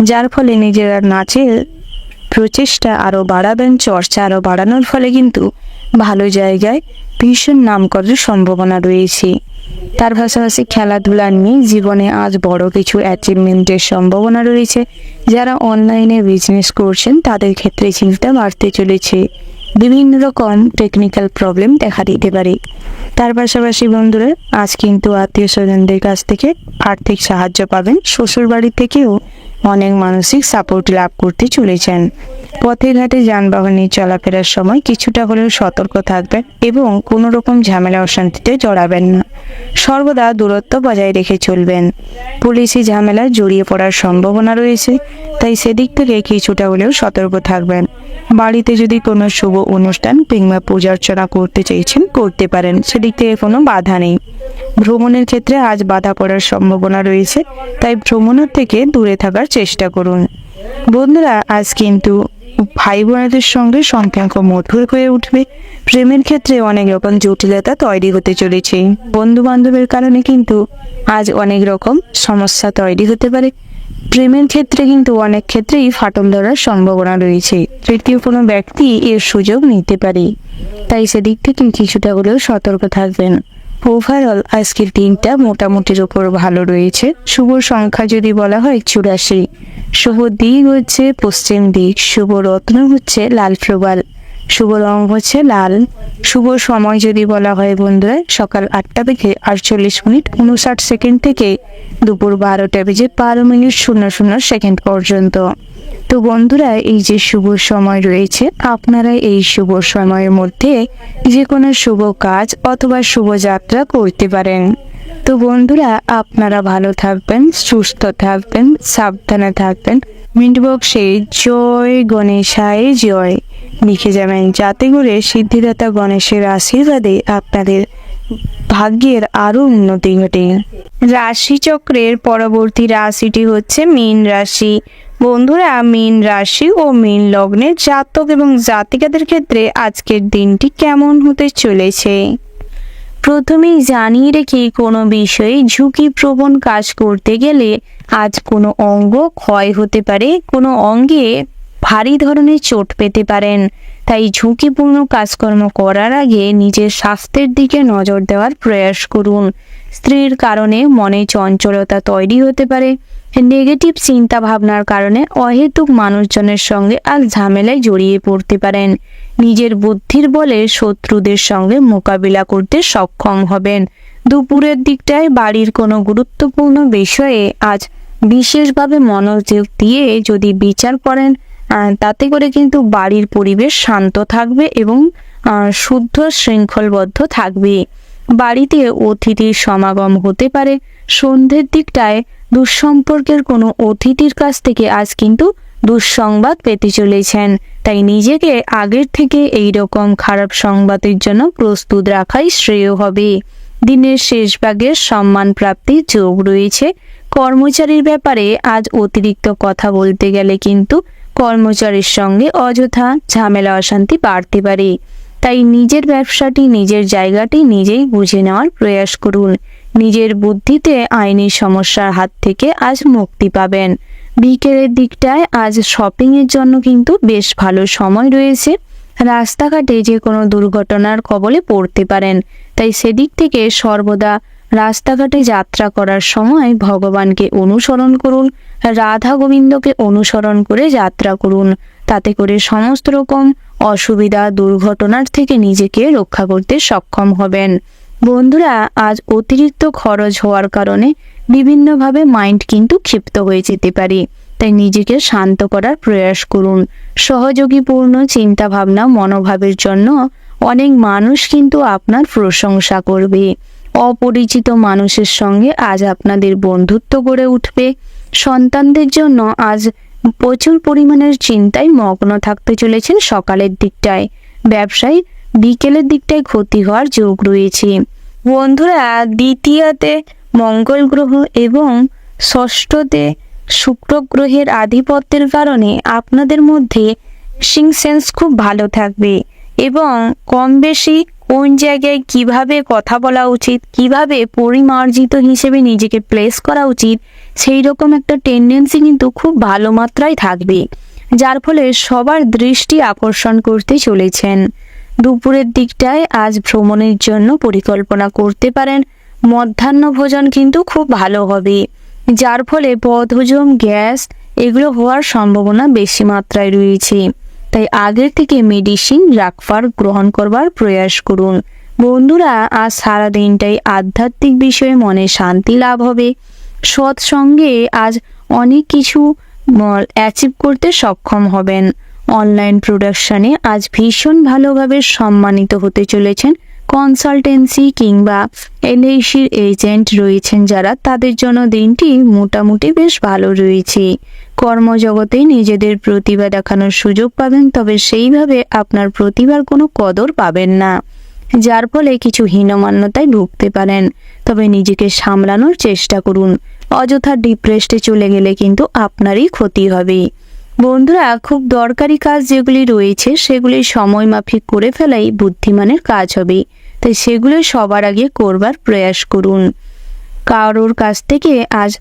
যার ফলে নিজেরা নাচের প্রচেষ্টা আরও বাড়াবেন। চর্চা আরও বাড়ানোর ফলে কিন্তু ভালো জায়গায় ভীষণ নাম করার সম্ভাবনা রয়েছে। তার পাশাপাশি খেলাধুলা নিয়ে জীবনে আজ বড় কিছু অ্যাচিভমেন্টের সম্ভাবনা রয়েছে। যারা অনলাইনে বিজনেস করছেন তাদের ক্ষেত্রে চিন্তা বাড়তে চলেছে। বিভিন্ন রকম টেকনিক্যাল প্রবলেম দেখা দিতে পারে। তার পাশাপাশি বন্ধুরা, আজ কিন্তু আত্মীয় স্বজনদের কাছ থেকে আর্থিক সাহায্য পাবেন। শ্বশুর বাড়ি থেকেও অনেক মানসিক সাপোর্ট লাভ করতে চলেছেন। পথে ঘাটে যানবাহনে চলাফেরার সময় কিছুটা হলেও সতর্ক থাকবেন এবং কোনো রকম ঝামেলা অশান্তিতে জড়াবেন না। সর্বদা দূরত্ব বজায় রেখে চলবেন। পুলিশি ঝামেলায় জড়িয়ে পড়ার সম্ভাবনা রয়েছে, তাই সেদিক থেকে কিছুটা হলেও সতর্ক থাকবেন। বাড়িতে যদি কোনো শুভ অনুষ্ঠান কিংবা পূজা অর্চনা করতে চাইছেন করতে পারেন, সেদিক থেকে কোনো বাধা নেই। ভ্রমণের ক্ষেত্রে আজ বাধা পড়ার সম্ভাবনা রয়েছে, তাই ভ্রমণের থেকে দূরে থাকার চেষ্টা করুন। বন্ধুরা, আজ কিন্তু ভাই বোনেদের সঙ্গে সম্পর্ক মধুর হয়ে উঠবে। প্রেমের ক্ষেত্রে অনেক রকম জটিলতা তৈরি হতে চলেছে। বন্ধু বান্ধবের কারণে কিন্তু আজ অনেক রকম সমস্যা তৈরি হতে পারে। প্রেমের ক্ষেত্রে কিন্তু অনেক ক্ষেত্রেই ফাটল ধরার সম্ভাবনা রয়েছে। তৃতীয় কোনো ব্যক্তি এর সুযোগ নিতে পারে, তাই সেদিক থেকে কিছুটা হলেও সতর্ক থাকবেন। ওভারঅল আজকের দিনটা মোটামুটির উপর ভালো রয়েছে। শুভ সংখ্যা যদি বলা হয় 84, শুভ দিক হচ্ছে পশ্চিম দিক, শুভ রত্ন হচ্ছে লাল প্রবাল, শুভ রং হচ্ছে লাল। শুভ সময় যদি বলা হয় বন্ধুরা, সকাল 8টা থেকে 48 মিনিট 59 সেকেন্ড থেকে দুপুর 12টা বেজে 12 মিনিট 00 সেকেন্ড পর্যন্ত। তো বন্ধুরা, এই যে শুভ সময় রয়েছে, আপনারা এই শুভ সময়ের মধ্যে যে কোনো শুভ কাজ অথবা শুভ যাত্রা করতে পারেন। তো বন্ধুরা, আপনারা ভালো থাকবেন, সুস্থ থাকবেন, সাবধানে থাকবেন। কমেন্ট বক্সে জয় গণেশায় জয় লিখে যাবেন, যাতে করে সিদ্ধিদাতা গণেশের আশীর্বাদে আপনাদের ভাগ্যের আরো উন্নতি ঘটে। রাশিচক্রের পরবর্তী রাশিটি হচ্ছে মীন রাশি। বন্ধুরা, মীন রাশি ও মীন লগ্নের জাতক এবং জাতিকাদের ক্ষেত্রে আজকের দিনটি কেমন হতে চলেছে প্রথমেই জানিয়ে রেখে, কোনো বিষয়ে ঝুঁকিপ্রবণ কাজ করতে গেলে আজ কোনো অঙ্গ ক্ষয় হতে পারে। কোনো অঙ্গে ভারী ধরনের চোট পেতে পারেন। তাই ঝুঁকিপূর্ণ কাজকর্ম করার আগে নিজের স্বাস্থ্যের দিকে নজর দেওয়ার প্রয়াস করুন। স্ত্রীর কারণে মনে চঞ্চলতা তৈরি হতে পারে। নেগেটিভ চিন্তা ভাবনার কারণে অহেতুক মানুষজনের সঙ্গে আজ ঝামেলায় জড়িয়ে পড়তে পারেন। নিজের বুদ্ধির বলে শত্রুদের সঙ্গে মোকাবিলা করতে সক্ষম হবেন। দুপুরের দিকটায় বাড়ির কোনো গুরুত্বপূর্ণ বিষয়ে আজ বিশেষভাবে মনোযোগ দিয়ে যদি বিচার করেন, তাতে করে কিন্তু বাড়ির পরিবেশ শান্ত থাকবে এবং শুদ্ধ শৃঙ্খলবদ্ধ থাকবে। বাড়িতে অতিথির সমাগম হতে পারে। সন্ধ্যের দিকটায় দুঃসম্পর্কের কোনো অতিথির কাছ থেকে আজ কিন্তু দুঃসংবাদ পেতে চলেছেন। তাই নিজেকে আগের থেকে এই রকম খারাপ সংবাদের জন্য প্রস্তুত রাখাই শ্রেয় হবে। দিনের শেষ ভাগের সম্মান প্রাপ্তির যোগ রয়েছে। কর্মচারীর ব্যাপারে আজ অতিরিক্ত কথা বলতে গেলে কিন্তু কর্মচারীর সঙ্গে অযথা ঝামেলা অশান্তি বাড়তে পারে। তাই নিজের ব্যবসাটি, নিজের জায়গাটি নিজেই বুঝে নেওয়ার প্রয়াস করুন। নিজের বুদ্ধিতে আইনি সমস্যার হাত থেকে আজ মুক্তি পাবেন। বিকেলের দিকটায় আজ শপিংয়ের জন্য কিন্তু বেশ ভালো সময় রয়েছে। রাস্তাঘাটে যে কোনো দুর্ঘটনার কবলে পড়তে পারেন। তাই সেদিক থেকে সর্বদা রাস্তাঘাটে যাত্রা করার সময় ভগবানকে অনুসরণ করুন, রাধা গোবিন্দকে অনুসরণ করে যাত্রা করুন। তাতে করে সমস্ত রকম অসুবিধা, দুর্ঘটনার থেকে নিজেকে রক্ষা করতে সক্ষম হবেন। বন্ধুরা, আজ অতিরিক্ত খরচ হওয়ার কারণে বিভিন্নভাবে মাইন্ড কিন্তু ক্ষিপ্ত হয়ে যেতে পারে। তাই নিজেকে শান্ত করার প্রয়াস করুন। সহযোগীপূর্ণ চিন্তা ভাবনা মনোভাবের জন্য অনেক মানুষ কিন্তু আপনার প্রশংসা করবে। অপরিচিত মানুষের সঙ্গে আজ আপনাদের বন্ধুত্ব গড়ে উঠবে। সন্তানদের জন্য আজ প্রচুর পরিমাণের চিন্তায় মগ্ন থাকতে চলেছেন সকালের দিকটায়। ব্যবসায় বিকেলের দিকটায় ক্ষতি হওয়ার যোগ রয়েছে। বন্ধুরা, দ্বিতীয়তে মঙ্গল গ্রহ এবং ষষ্ঠতে শুক্র গ্রহের আধিপত্যের কারণে আপনাদের মধ্যে সেন্স খুব ভালো থাকবে এবং কম বেশি কোন জায়গায় কিভাবে কথা বলা উচিত, কিভাবে পরিমার্জিত হিসেবে নিজেকে প্লেস করা উচিত, সেই রকম একটা টেন্ডেন্সি কিন্তু খুব ভালো মাত্রায় থাকবে, যার ফলে সবার দৃষ্টি আকর্ষণ করতে চলেছেন। দুপুরের দিকটায় আজ ভ্রমণের জন্য পরিকল্পনা করতে পারেন। মধ্যাহ্ন ভোজন কিন্তু খুব ভালো হবে, যার ফলে বদহজম, গ্যাস এগুলো হওয়ার সম্ভাবনা বেশি মাত্রায় রয়েছে। তাই আগের থেকে মেডিসিন গ্রহণ করবার প্রয়াস করুন। বন্ধুরা, আজ সারাদিনটাই আধ্যাত্মিক বিষয়ে মনে শান্তি লাভ হবে। সৎসঙ্গে আজ অনেক কিছু অ্যাচিভ করতে সক্ষম হবেন। অনলাইন প্রোডাকশনে আজ ভীষণ ভালোভাবে সম্মানিত হতে চলেছেন। কনসালটেন্সি কিংবা এলআইসির এজেন্ট রয়েছেন যারা, তাদের জন্য দিনটি মোটামুটি বেশ ভালো রয়েছে। কর্মজগতে নিজেদের প্রতিভা দেখানোর সুযোগ পাবেন, তবে সেইভাবে আপনার প্রতিভার কোনো কদর পাবেন না, যার ফলে কিছু হীনমান্যতায় ভুগতে পারেন। তবে নিজেকে সামলানোর চেষ্টা করুন। অযথা ডিপ্রেসডে চলে গেলে কিন্তু আপনারই ক্ষতি হবে। বন্ধুরা, খুব দরকারি কাজ যেগুলি রয়েছে সেগুলি সময় মাফিক করে ফেলাই বুদ্ধিমানের কাজ হবে। তাই সেগুলো সবার আগে করবার প্রয়াস করুন। কারোর কাছ থেকে আজ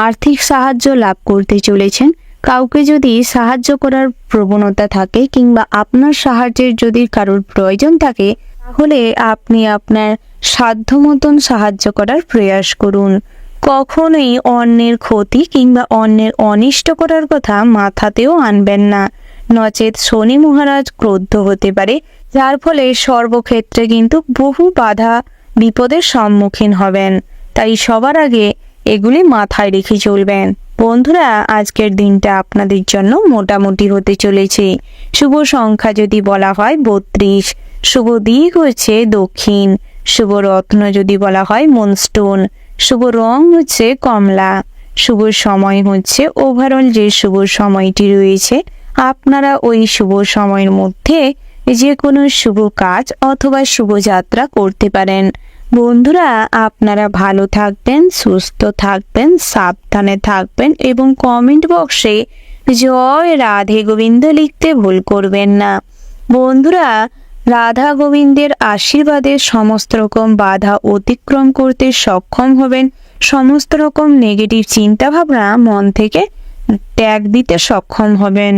আর্থিক সাহায্য লাভ করতে চলেছেন। কাউকে যদি সাহায্য করার প্রবণতা থাকে কিংবা আপনার সাহায্যের যদি কারোর প্রয়োজন থাকে, তাহলে আপনি আপনার সাধ্য মতন সাহায্য করার প্রয়াস করুন। কখনোই অন্যের ক্ষতি কিংবা অন্যের অনিষ্ট করার কথা মাথাতেও আনবেন না, নচেত শনি মহারাজ ক্রুদ্ধ হতে পারে, যার ফলে সর্বক্ষেত্রে কিন্তু বহু বাধা বিপদের সম্মুখীন হবেন। তাই সবার আগে এগুলি মাথায় রেখে চলবেন। বন্ধুরা, আজকের দিনটা আপনাদের জন্য মোটামুটি হতে চলেছে। শুভ সংখ্যা যদি বলা হয় 32, শুভ দিক হচ্ছে দক্ষিণ, শুভ রত্ন যদি বলা হয় মুনস্টোন, শুভ রং হচ্ছে কমলা, শুভ সময় হচ্ছে ওভারঅল যে শুভ সময়টি রয়েছে, আপনারা ওই শুভ সময়ের মধ্যে যে কোনো শুভ কাজ অথবা শুভযাত্রা করতে পারেন। বন্ধুরা, আপনারা ভালো থাকবেন, সুস্থ থাকবেন, সাবধানে থাকবেন এবং কমেন্ট বক্সে জয় রাধে গোবিন্দ লিখতে ভুল করবেন না। বন্ধুরা, রাধা গোবিন্দের আশীর্বাদে সমস্ত রকম বাধা অতিক্রম করতে সক্ষম হবেন। সমস্ত রকম নেগেটিভ চিন্তাভাবনা মন থেকে ত্যাগ দিতে সক্ষম হবেন।